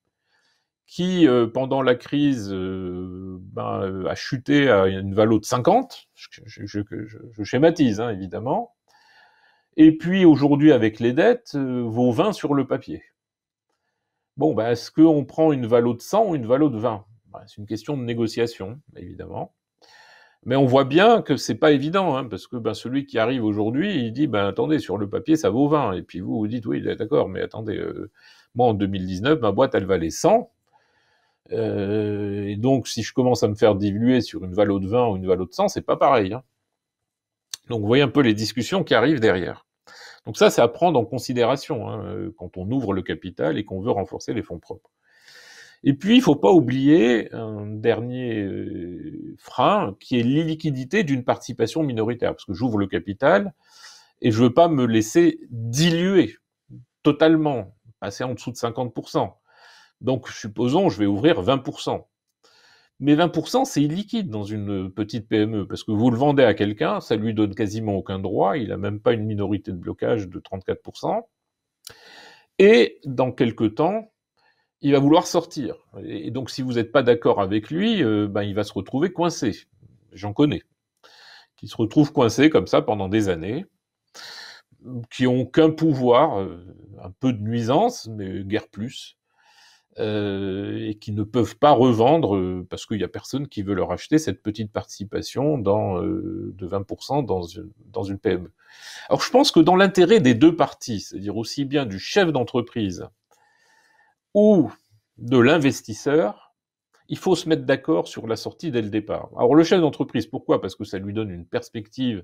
qui, pendant la crise, a chuté à une valo de 50, je schématise, évidemment, et puis aujourd'hui, avec les dettes, vaut 20 sur le papier. Bon, ben, est-ce qu'on prend une valo de 100 ou une valo de 20 ? C'est une question de négociation, évidemment. Mais on voit bien que c'est pas évident, parce que celui qui arrive aujourd'hui, il dit attendez, sur le papier ça vaut 20, et puis vous dites oui d'accord, mais attendez, moi en 2019 ma boîte elle valait 100, et donc si je commence à me faire diluer sur une valo de 20 ou une valo de 100, c'est pas pareil. Donc vous voyez un peu les discussions qui arrivent derrière. Donc ça c'est à prendre en considération quand on ouvre le capital et qu'on veut renforcer les fonds propres. Et puis, il faut pas oublier un dernier frein, qui est l'illiquidité d'une participation minoritaire, parce que j'ouvre le capital et je veux pas me laisser diluer totalement, passer en dessous de 50%. Donc, supposons, je vais ouvrir 20%. Mais 20%, c'est illiquide dans une petite PME, parce que vous le vendez à quelqu'un, ça lui donne quasiment aucun droit, il a même pas une minorité de blocage de 34%. Et dans quelques temps, il va vouloir sortir. Et donc, si vous n'êtes pas d'accord avec lui, il va se retrouver coincé. J'en connais. Qui se retrouvent coincés comme ça pendant des années, qui n'ont qu'un pouvoir, un peu de nuisance, mais guère plus, et qui ne peuvent pas revendre, parce qu'il n'y a personne qui veut leur acheter cette petite participation de 20% dans une PME. Alors, je pense que dans l'intérêt des deux parties, c'est-à-dire aussi bien du chef d'entreprise ou de l'investisseur, il faut se mettre d'accord sur la sortie dès le départ. Alors le chef d'entreprise, pourquoi ? Parce que ça lui donne une perspective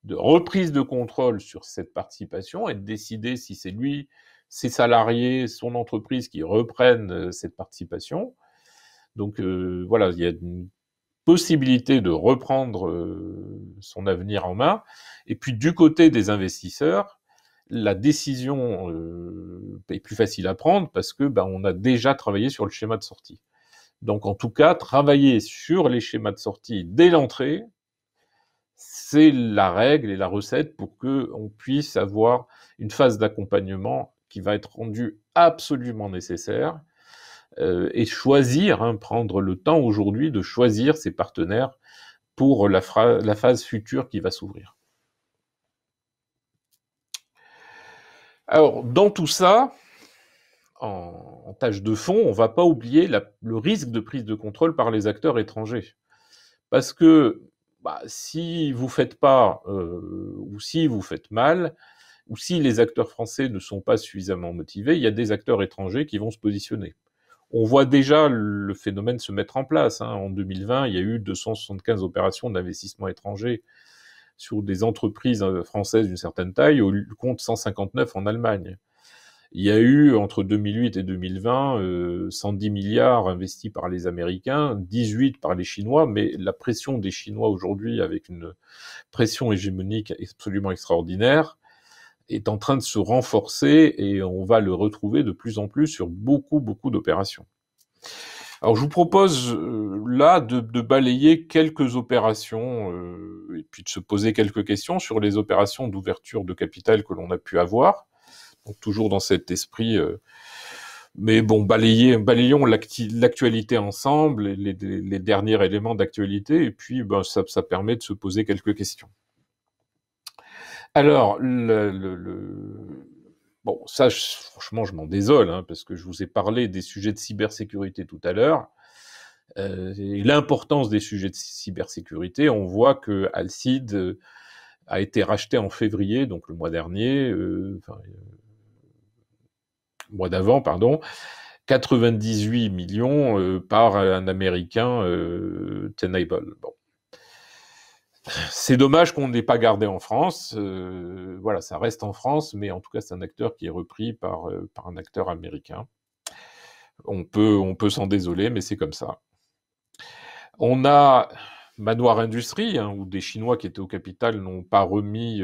de reprise de contrôle sur cette participation et de décider si c'est lui, ses salariés, son entreprise qui reprennent cette participation. Donc voilà, il y a une possibilité de reprendre son avenir en main. Et puis du côté des investisseurs, la décision est plus facile à prendre parce que on a déjà travaillé sur le schéma de sortie. Donc en tout cas, travailler sur les schémas de sortie dès l'entrée, c'est la règle et la recette pour que on puisse avoir une phase d'accompagnement qui va être rendue absolument nécessaire, et choisir, prendre le temps aujourd'hui de choisir ses partenaires pour la phase future qui va s'ouvrir. Alors, dans tout ça, en tâche de fond, on ne va pas oublier le risque de prise de contrôle par les acteurs étrangers. Parce que si vous faites pas, ou si vous faites mal, ou si les acteurs français ne sont pas suffisamment motivés, il y a des acteurs étrangers qui vont se positionner. On voit déjà le phénomène se mettre en place. En 2020, il y a eu 275 opérations d'investissement étranger sur des entreprises françaises d'une certaine taille, au compte 159 en Allemagne. Il y a eu, entre 2008 et 2020, 110 milliards investis par les Américains, 18 par les Chinois, mais la pression des Chinois aujourd'hui, avec une pression hégémonique absolument extraordinaire, est en train de se renforcer et on va le retrouver de plus en plus sur beaucoup d'opérations. Alors je vous propose là de balayer quelques opérations et puis de se poser quelques questions sur les opérations d'ouverture de capital que l'on a pu avoir. Donc toujours dans cet esprit, mais bon, balayons l'actualité ensemble, les derniers éléments d'actualité, et puis ça permet de se poser quelques questions. Alors, bon, ça, franchement, je m'en désole, parce que je vous ai parlé des sujets de cybersécurité tout à l'heure, et l'importance des sujets de cybersécurité. On voit que Alcide a été racheté en février, donc le mois dernier, mois d'avant, pardon, 98 millions par un Américain, Tenable. Bon. C'est dommage qu'on n'ait pas gardé en France. Voilà, ça reste en France, mais en tout cas, c'est un acteur qui est repris par un acteur américain. On peut s'en désoler, mais c'est comme ça. On a Manoir Industrie, hein, où des Chinois qui étaient au capital n'ont pas remis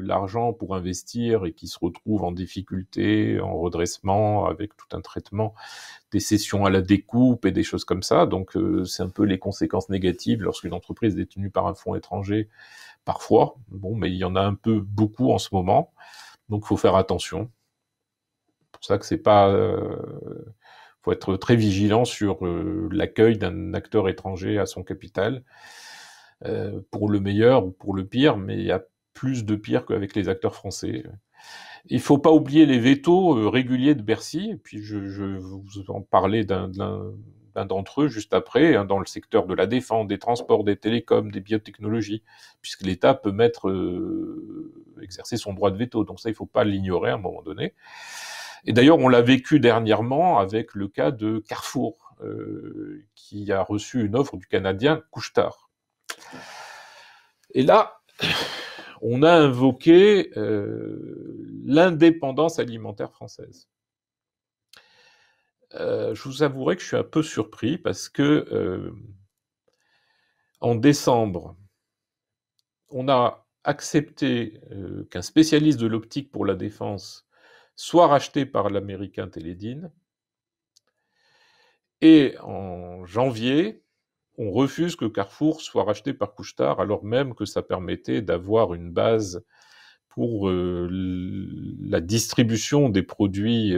l'argent pour investir et qui se retrouvent en difficulté, en redressement, avec tout un traitement, des cessions à la découpe et des choses comme ça. Donc c'est un peu les conséquences négatives lorsqu'une entreprise est détenue par un fonds étranger, parfois. Bon, mais il y en a un peu beaucoup en ce moment, donc il faut faire attention. C'est pour ça que c'est pas... faut être très vigilant sur l'accueil d'un acteur étranger à son capital, pour le meilleur ou pour le pire, mais il y a plus de pire qu'avec les acteurs français. Il faut pas oublier les vétos réguliers de Bercy, et puis je vous en parlais d'un d'entre eux juste après, hein, dans le secteur de la défense, des transports, des télécoms, des biotechnologies, puisque l'État peut exercer son droit de veto. Donc ça, il faut pas l'ignorer à un moment donné. Et d'ailleurs, on l'a vécu dernièrement avec le cas de Carrefour, qui a reçu une offre du Canadien Couche-Tard. Et là, on a invoqué l'indépendance alimentaire française. Je vous avouerai que je suis un peu surpris parce que en décembre, on a accepté qu'un spécialiste de l'optique pour la défense soit racheté par l'américain Teledyne, et en janvier, on refuse que Carrefour soit racheté par Couche-Tard, alors même que ça permettait d'avoir une base pour la distribution des produits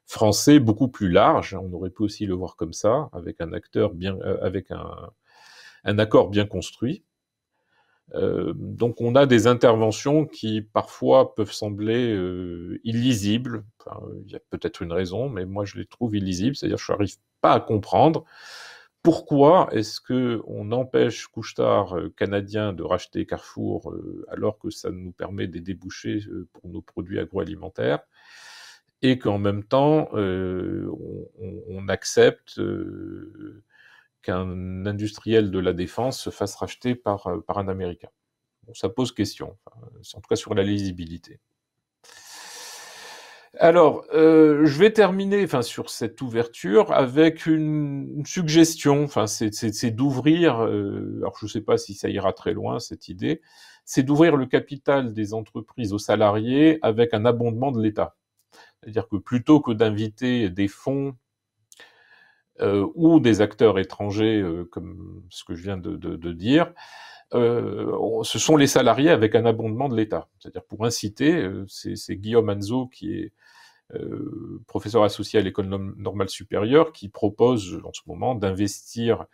français beaucoup plus large. On aurait pu aussi le voir comme ça, avec un accord bien construit. Donc on a des interventions qui parfois peuvent sembler illisibles. Enfin, il y a peut-être une raison, mais moi je les trouve illisibles, c'est-à-dire que je n'arrive pas à comprendre pourquoi est-ce qu'on empêche Couche-Tard canadien de racheter Carrefour alors que ça nous permet des débouchés pour nos produits agroalimentaires, et qu'en même temps on accepte qu'un industriel de la défense se fasse racheter par un Américain. Bon, ça pose question, en tout cas sur la lisibilité. Alors, je vais terminer sur cette ouverture avec une suggestion, c'est d'ouvrir, alors je ne sais pas si ça ira très loin cette idée, c'est d'ouvrir le capital des entreprises aux salariés avec un abondement de l'État. C'est-à-dire que plutôt que d'inviter des fonds ou des acteurs étrangers, comme ce que je viens de dire, ce sont les salariés avec un abondement de l'État. C'est-à-dire pour inciter, c'est Guillaume Anzo qui est professeur associé à l'École normale supérieure, qui propose en ce moment d'investir,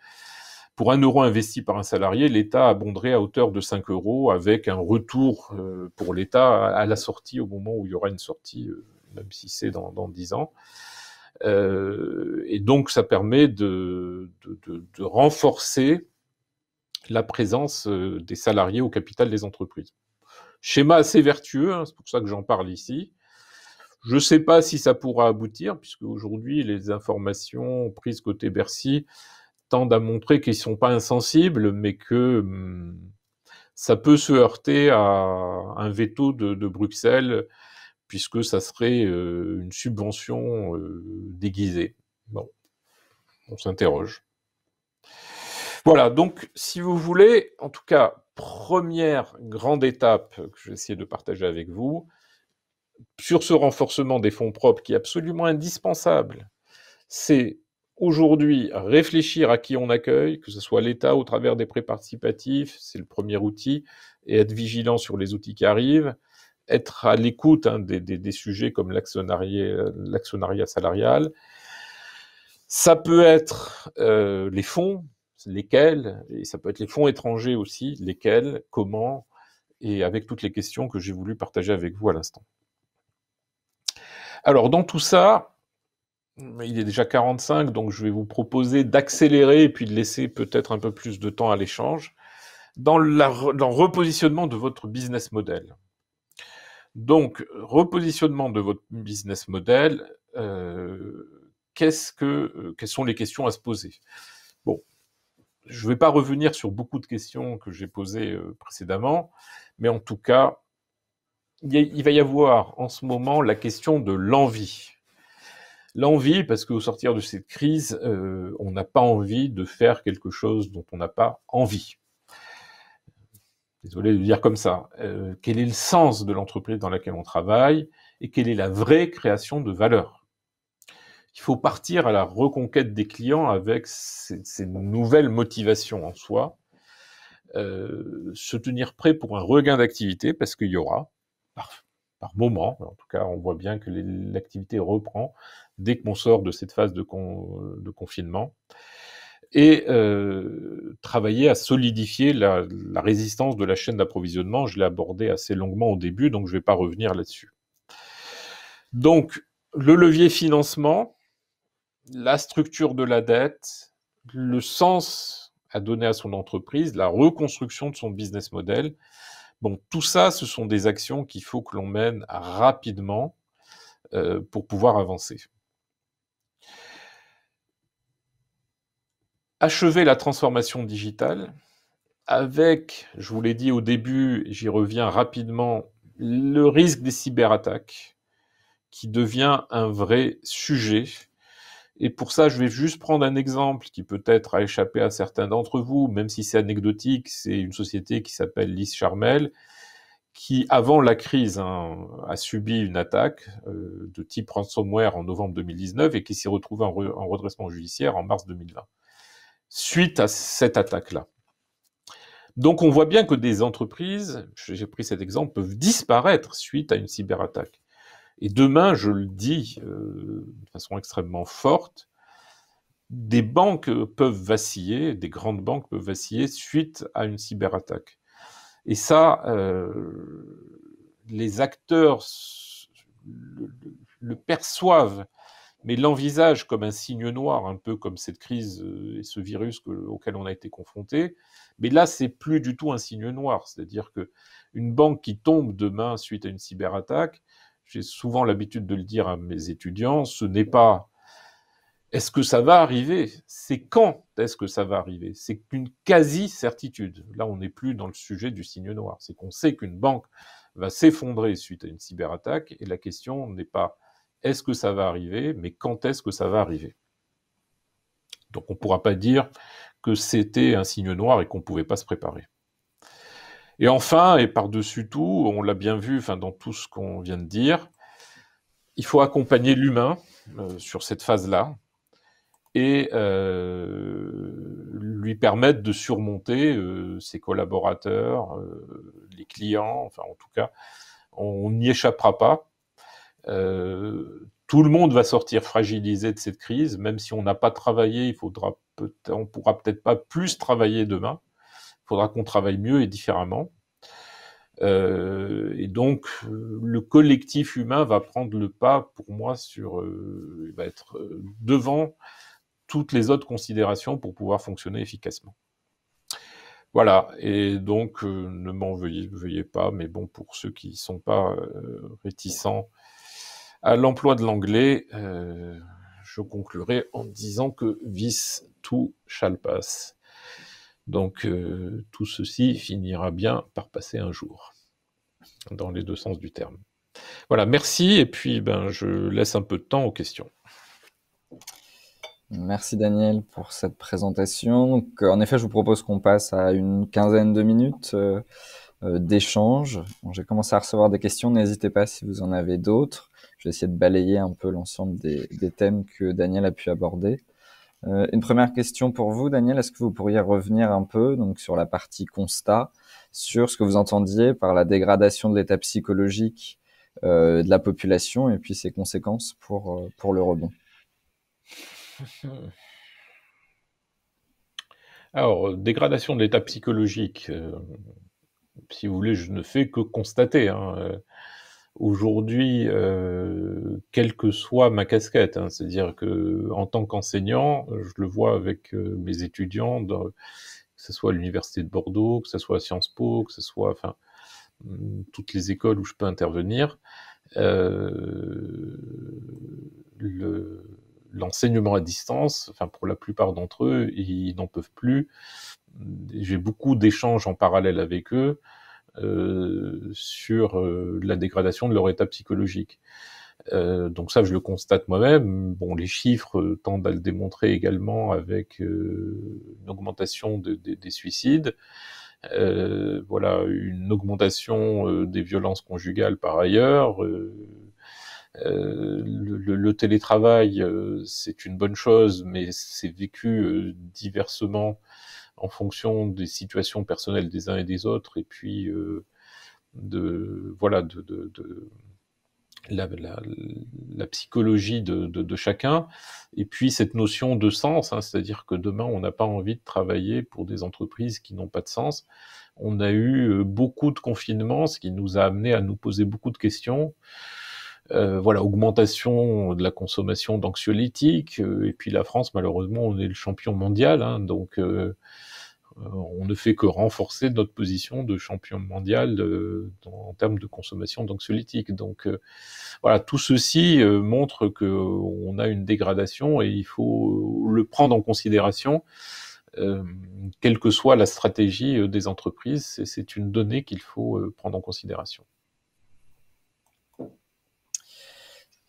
pour 1 euro investi par un salarié, l'État abonderait à hauteur de 5 euros avec un retour pour l'État à la sortie, au moment où il y aura une sortie, même si c'est dans 10 ans. Et donc ça permet de renforcer la présence des salariés au capital des entreprises. Schéma assez vertueux, hein, c'est pour ça que j'en parle ici. Je ne sais pas si ça pourra aboutir, puisque aujourd'hui les informations prises côté Bercy tendent à montrer qu'ils ne sont pas insensibles, mais que ça peut se heurter à un veto de Bruxelles, puisque ça serait une subvention déguisée. Bon, on s'interroge. Voilà, donc si vous voulez, en tout cas, première grande étape que je vais essayer de partager avec vous, sur ce renforcement des fonds propres qui est absolument indispensable, c'est aujourd'hui réfléchir à qui on accueille, que ce soit l'État au travers des prêts participatifs, c'est le premier outil, et être vigilant sur les outils qui arrivent, être à l'écoute des sujets comme l'actionnariat salarial. Ça peut être les fonds, lesquels, et ça peut être les fonds étrangers aussi, lesquels, comment, et avec toutes les questions que j'ai voulu partager avec vous à l'instant. Alors, dans tout ça, il est déjà 45, donc je vais vous proposer d'accélérer et puis de laisser peut-être un peu plus de temps à l'échange dans le repositionnement de votre business model. Donc, repositionnement de votre business model, quelles sont les questions à se poser? Bon, je ne vais pas revenir sur beaucoup de questions que j'ai posées précédemment, mais en tout cas, il va y avoir en ce moment la question de l'envie. L'envie, parce qu'au sortir de cette crise, on n'a pas envie de faire quelque chose dont on n'a pas envie. Désolé de le dire comme ça. Quel est le sens de l'entreprise dans laquelle on travaille et quelle est la vraie création de valeur? Il faut partir à la reconquête des clients avec ces nouvelles motivations en soi, se tenir prêt pour un regain d'activité, parce qu'il y aura, par moment, en tout cas on voit bien que l'activité reprend dès qu'on sort de cette phase de confinement, et travailler à solidifier la résistance de la chaîne d'approvisionnement. Je l'ai abordé assez longuement au début, donc je ne vais pas revenir là-dessus. Donc, le levier financement, la structure de la dette, le sens à donner à son entreprise, la reconstruction de son business model. Bon, tout ça, ce sont des actions qu'il faut que l'on mène rapidement pour pouvoir avancer. Achever la transformation digitale avec, je vous l'ai dit au début, j'y reviens rapidement, le risque des cyberattaques qui devient un vrai sujet. Et pour ça, je vais juste prendre un exemple qui peut-être a échappé à certains d'entre vous, même si c'est anecdotique. C'est une société qui s'appelle Lise Charmel, qui, avant la crise, a subi une attaque de type ransomware en novembre 2019 et qui s'est retrouvée en redressement judiciaire en mars 2020, suite à cette attaque-là. Donc on voit bien que des entreprises, j'ai pris cet exemple, peuvent disparaître suite à une cyberattaque. Et demain, je le dis de façon extrêmement forte, des banques peuvent vaciller, des grandes banques peuvent vaciller suite à une cyberattaque. Et ça, les acteurs le perçoivent, mais l'envisagent comme un signe noir, un peu comme cette crise et ce virus auquel on a été confronté. Mais là, c'est plus du tout un signe noir. C'est-à-dire que une banque qui tombe demain suite à une cyberattaque, j'ai souvent l'habitude de le dire à mes étudiants, ce n'est pas est-ce que ça va arriver, c'est quand est-ce que ça va arriver. C'est une quasi-certitude. Là, on n'est plus dans le sujet du signe noir. C'est qu'on sait qu'une banque va s'effondrer suite à une cyberattaque, et la question n'est pas est-ce que ça va arriver, mais quand est-ce que ça va arriver. Donc on ne pourra pas dire que c'était un signe noir et qu'on ne pouvait pas se préparer. Et enfin, et par-dessus tout, on l'a bien vu dans tout ce qu'on vient de dire, il faut accompagner l'humain sur cette phase-là et lui permettre de surmonter ses collaborateurs, les clients, enfin en tout cas, on n'y échappera pas. Tout le monde va sortir fragilisé de cette crise, même si on n'a pas travaillé, on pourra peut-être pas plus travailler demain. Il faudra qu'on travaille mieux et différemment. Et donc, le collectif humain va prendre le pas, pour moi, il va être devant toutes les autres considérations pour pouvoir fonctionner efficacement. Voilà, et donc, ne m'en veuillez pas, mais bon, pour ceux qui ne sont pas réticents à l'emploi de l'anglais, je conclurai en disant que this too shall pass. Donc, tout ceci finira bien par passer un jour, dans les deux sens du terme. Voilà, merci, et puis je laisse un peu de temps aux questions. Merci Daniel pour cette présentation. Donc, en effet, je vous propose qu'on passe à une quinzaine de minutes d'échange. Bon, j'ai commencé à recevoir des questions, n'hésitez pas si vous en avez d'autres. Je vais essayer de balayer un peu l'ensemble des thèmes que Daniel a pu aborder. Une première question pour vous, Daniel, est-ce que vous pourriez revenir un peu donc sur la partie constat, sur ce que vous entendiez par la dégradation de l'état psychologique de la population et puis ses conséquences pour le rebond? Alors, dégradation de l'état psychologique, si vous voulez, je ne fais que constater. Aujourd'hui, quelle que soit ma casquette, c'est-à-dire que en tant qu'enseignant, je le vois avec mes étudiants, que ce soit à l'université de Bordeaux, que ce soit à Sciences Po, que ce soit, toutes les écoles où je peux intervenir, l'enseignement à distance, pour la plupart d'entre eux, ils n'en peuvent plus. J'ai beaucoup d'échanges en parallèle avec eux sur la dégradation de leur état psychologique. Donc ça, je le constate moi-même. Bon, les chiffres tendent à le démontrer également avec une augmentation des suicides. Voilà, une augmentation des violences conjugales par ailleurs. Le télétravail, c'est une bonne chose, mais c'est vécu diversement en fonction des situations personnelles des uns et des autres, et puis voilà, la psychologie de chacun, et puis cette notion de sens, hein, c'est-à-dire que demain, on n'a pas envie de travailler pour des entreprises qui n'ont pas de sens. On a eu beaucoup de confinements, ce qui nous a amené à nous poser beaucoup de questions. Voilà, augmentation de la consommation d'anxiolytiques, et puis la France, malheureusement, on est le champion mondial, hein, donc on ne fait que renforcer notre position de champion mondial en termes de consommation d'anxiolytiques. Donc voilà, tout ceci montre qu'on a une dégradation et il faut le prendre en considération, quelle que soit la stratégie des entreprises. C'est une donnée qu'il faut prendre en considération.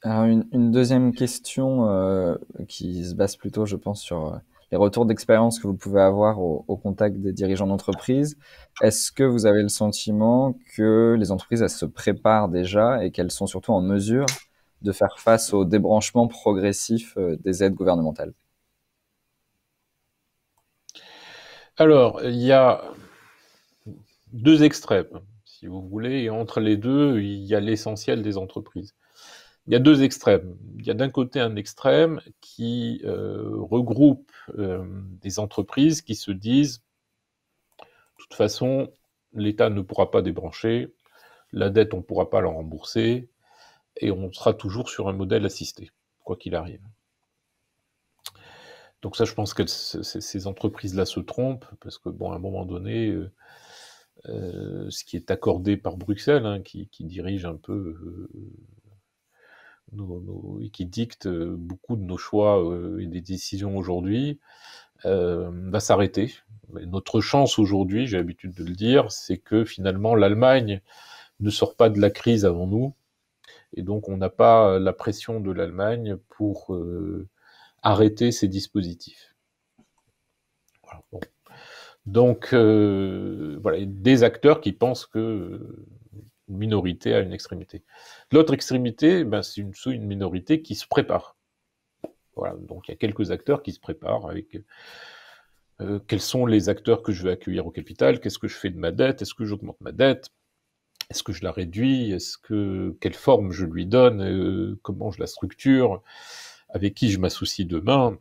Alors une deuxième question qui se base plutôt, je pense, sur les retours d'expérience que vous pouvez avoir au contact des dirigeants d'entreprise. Est-ce que vous avez le sentiment que les entreprises, elles se préparent déjà et qu'elles sont surtout en mesure de faire face au débranchement progressif des aides gouvernementales? Alors, il y a deux extrêmes, si vous voulez, et entre les deux, il y a l'essentiel des entreprises. Il y a deux extrêmes. Il y a d'un côté un extrême qui regroupe des entreprises qui se disent, de toute façon, l'État ne pourra pas débrancher, la dette, on ne pourra pas la rembourser, et on sera toujours sur un modèle assisté, quoi qu'il arrive. Donc ça, je pense que ces entreprises-là se trompent, parce que, bon, à un moment donné, ce qui est accordé par Bruxelles, hein, qui dirige un peu et qui dicte beaucoup de nos choix et des décisions aujourd'hui, va s'arrêter. Notre chance aujourd'hui, j'ai l'habitude de le dire, c'est que finalement l'Allemagne ne sort pas de la crise avant nous, et donc on n'a pas la pression de l'Allemagne pour arrêter ces dispositifs. Voilà. Bon. Donc voilà, des acteurs qui pensent que une minorité à une extrémité. L'autre extrémité, ben, c'est une minorité qui se prépare. Voilà, donc il y a quelques acteurs qui se préparent avec quels sont les acteurs que je vais accueillir au capital, qu'est-ce que je fais de ma dette, est-ce que j'augmente ma dette, est-ce que je la réduis, quelle forme je lui donne, comment je la structure, avec qui je m'associe demain,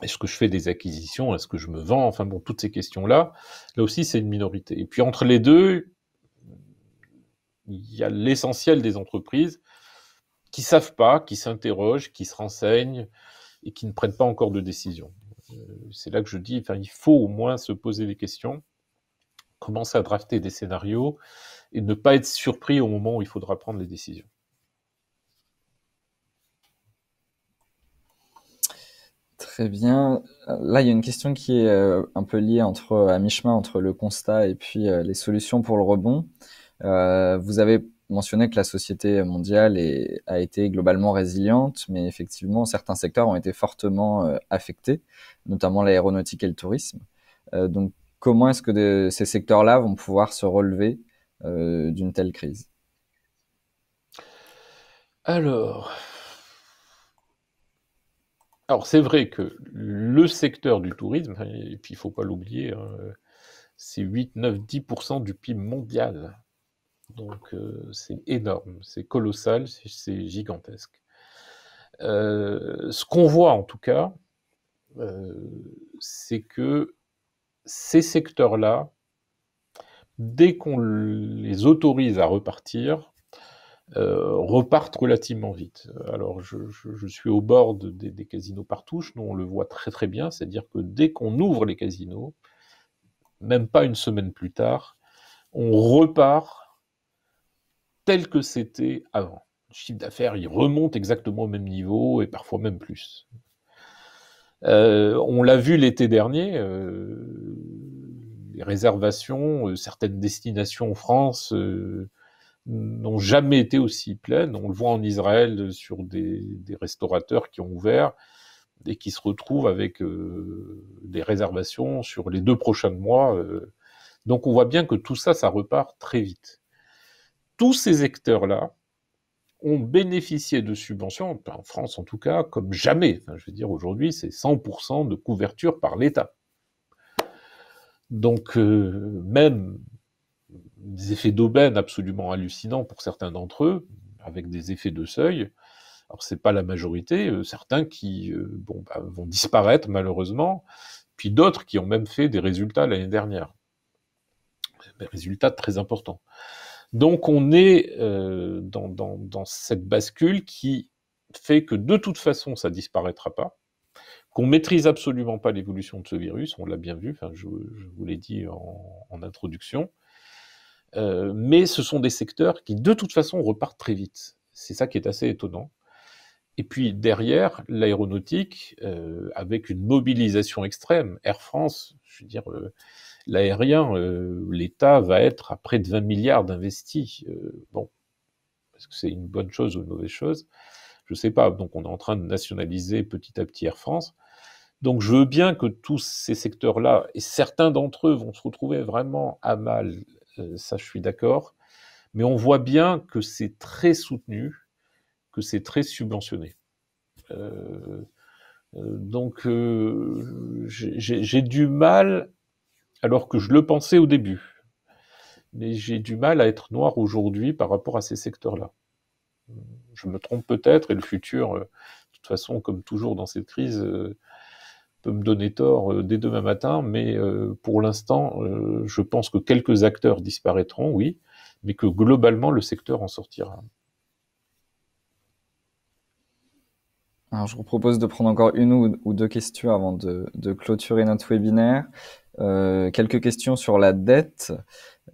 est-ce que je fais des acquisitions, est-ce que je me vends, enfin bon, toutes ces questions-là, là aussi c'est une minorité. Et puis entre les deux, il y a l'essentiel des entreprises qui savent pas, qui s'interrogent, qui se renseignent et qui ne prennent pas encore de décision. C'est là que je dis, enfin, il faut au moins se poser des questions, commencer à drafter des scénarios et ne pas être surpris au moment où il faudra prendre les décisions. Très bien. Là, il y a une question qui est un peu liée à mi-chemin entre le constat et puis les solutions pour le rebond. Vous avez mentionné que la société mondiale a été globalement résiliente, mais effectivement, certains secteurs ont été fortement affectés, notamment l'aéronautique et le tourisme. Donc, comment est-ce que ces secteurs-là vont pouvoir se relever d'une telle crise? Alors c'est vrai que le secteur du tourisme, et puis il ne faut pas l'oublier, hein, c'est 8, 9, 10% du PIB mondial. Donc c'est énorme, c'est colossal, c'est gigantesque. Ce qu'on voit en tout cas, c'est que ces secteurs-là, dès qu'on les autorise à repartir, repartent relativement vite. Alors je suis au bord des casinos Partouche, nous on le voit très très bien, c'est-à-dire que dès qu'on ouvre les casinos, même pas une semaine plus tard, on repart tel que c'était avant. Le chiffre d'affaires, il remonte exactement au même niveau et parfois même plus. On l'a vu l'été dernier, les réservations, certaines destinations en France n'ont jamais été aussi pleines. On le voit en Israël sur des restaurateurs qui ont ouvert et qui se retrouvent avec des réservations sur les 2 prochains mois. Donc on voit bien que tout ça, ça repart très vite. Tous ces acteurs-là ont bénéficié de subventions, en France en tout cas, comme jamais. Enfin, je veux dire, aujourd'hui, c'est 100% de couverture par l'État. Donc même des effets d'aubaine absolument hallucinants pour certains d'entre eux, avec des effets de seuil. Alors c'est pas la majorité, certains qui vont disparaître malheureusement, puis d'autres qui ont même fait des résultats l'année dernière, des résultats très importants. Donc on est dans cette bascule qui fait que de toute façon ça disparaîtra pas, qu'on maîtrise absolument pas l'évolution de ce virus, on l'a bien vu, enfin je vous l'ai dit en introduction, mais ce sont des secteurs qui de toute façon repartent très vite. C'est ça qui est assez étonnant. Et puis derrière, l'aéronautique, avec une mobilisation extrême. Air France, je veux dire, l'aérien, l'État va être à près de 20 milliards d'investis. Bon, est-ce que c'est une bonne chose ou une mauvaise chose? Je sais pas. Donc on est en train de nationaliser petit à petit Air France. Donc je veux bien que tous ces secteurs-là, et certains d'entre eux vont se retrouver vraiment à mal, ça je suis d'accord, mais on voit bien que c'est très soutenu, que c'est très subventionné. Donc j'ai du mal, alors que je le pensais au début, mais j'ai du mal à être noir aujourd'hui par rapport à ces secteurs-là. Je me trompe peut-être, et le futur, de toute façon, comme toujours dans cette crise, peut me donner tort dès demain matin, mais pour l'instant, je pense que quelques acteurs disparaîtront, oui, mais que globalement, le secteur en sortira. Alors, je vous propose de prendre encore une ou deux questions avant de clôturer notre webinaire. Quelques questions sur la dette.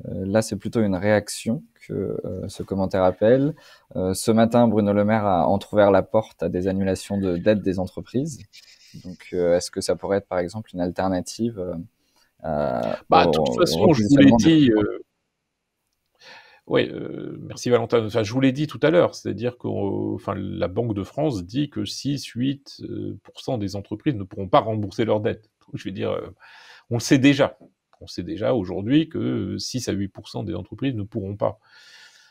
Là, c'est plutôt une réaction que ce commentaire appelle. Ce matin, Bruno Le Maire a entrouvert la porte à des annulations de dettes des entreprises. Donc, est-ce que ça pourrait être, par exemple, une alternative De toute façon, je vous l'ai dit... Oui, merci Valentin. Enfin, je vous l'ai dit tout à l'heure, c'est-à-dire que la Banque de France dit que 6-8% des entreprises ne pourront pas rembourser leurs dettes. Je veux dire, on le sait déjà. On sait déjà aujourd'hui que 6 à 8% des entreprises ne pourront pas.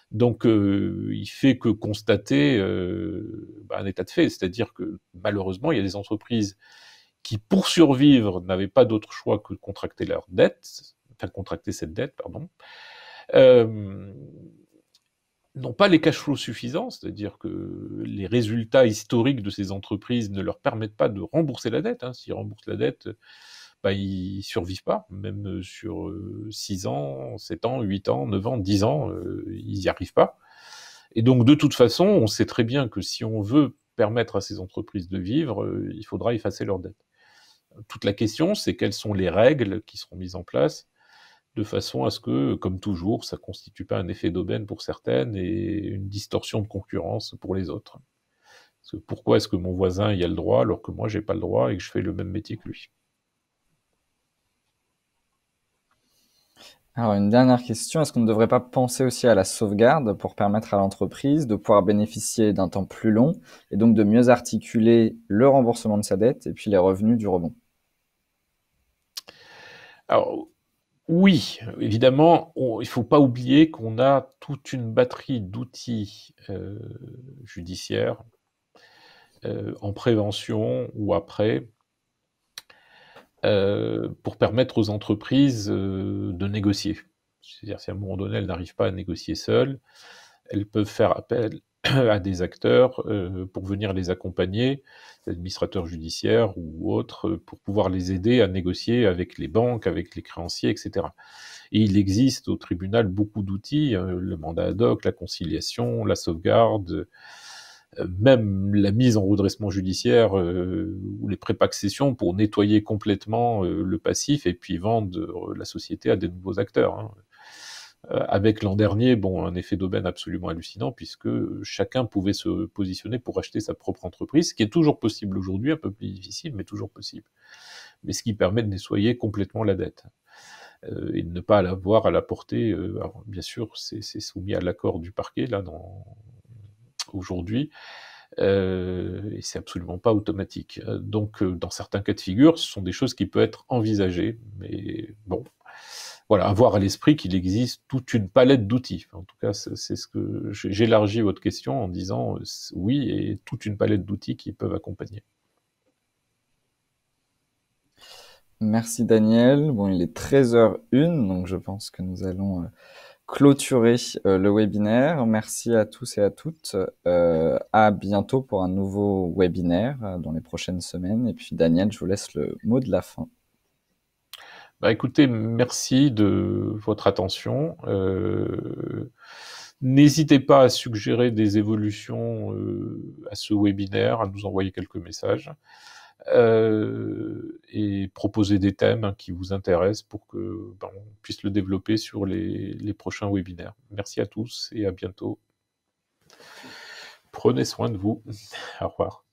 Donc, il fait que constater un état de fait, c'est-à-dire que malheureusement, il y a des entreprises qui, pour survivre, n'avaient pas d'autre choix que de contracter leur dette, enfin contracter cette dette, pardon. N'ont pas les cash flows suffisants, c'est-à-dire que les résultats historiques de ces entreprises ne leur permettent pas de rembourser la dette. S'ils remboursent la dette, ils survivent pas, même sur 6 ans, 7 ans, 8 ans, 9 ans, 10 ans, ils n'y arrivent pas. Et donc, de toute façon, on sait très bien que si on veut permettre à ces entreprises de vivre, il faudra effacer leur dette. Toute la question, c'est quelles sont les règles qui seront mises en place de façon à ce que, comme toujours, ça constitue pas un effet d'aubaine pour certaines et une distorsion de concurrence pour les autres. Parce que pourquoi est-ce que mon voisin y a le droit alors que moi j'ai pas le droit et que je fais le même métier que lui? Alors, une dernière question. Est-ce qu'on ne devrait pas penser aussi à la sauvegarde pour permettre à l'entreprise de pouvoir bénéficier d'un temps plus long et donc de mieux articuler le remboursement de sa dette et puis les revenus du rebond? Alors, oui, évidemment, il ne faut pas oublier qu'on a toute une batterie d'outils judiciaires en prévention ou après pour permettre aux entreprises de négocier. C'est-à-dire si à un moment donné, elles n'arrivent pas à négocier seules, elles peuvent faire appel à des acteurs pour venir les accompagner, administrateurs judiciaires ou autres, pour pouvoir les aider à négocier avec les banques, avec les créanciers, etc. Et il existe au tribunal beaucoup d'outils, le mandat ad hoc, la conciliation, la sauvegarde, même la mise en redressement judiciaire ou les prépaccessions pour nettoyer complètement le passif et puis vendre la société à des nouveaux acteurs. Avec l'an dernier, un effet d'aubaine absolument hallucinant, puisque chacun pouvait se positionner pour acheter sa propre entreprise, ce qui est toujours possible aujourd'hui, un peu plus difficile, mais toujours possible. Mais ce qui permet de nettoyer complètement la dette. et de ne pas l'avoir à la portée. Alors, bien sûr, c'est soumis à l'accord du parquet là aujourd'hui, et c'est absolument pas automatique. Donc, dans certains cas de figure, ce sont des choses qui peuvent être envisagées, mais bon, voilà, avoir à l'esprit qu'il existe toute une palette d'outils. En tout cas, c'est ce que j'élargis votre question en disant oui, et toute une palette d'outils qui peuvent accompagner. Merci Daniel. Bon, il est 13h01, donc je pense que nous allons clôturer le webinaire. Merci à tous et à toutes. À bientôt pour un nouveau webinaire dans les prochaines semaines. Et puis Daniel, je vous laisse le mot de la fin. Bah écoutez, merci de votre attention. N'hésitez pas à suggérer des évolutions à ce webinaire, à nous envoyer quelques messages. Et proposer des thèmes qui vous intéressent pour que on puisse le développer sur les prochains webinaires. Merci à tous et à bientôt. Prenez soin de vous. Au revoir.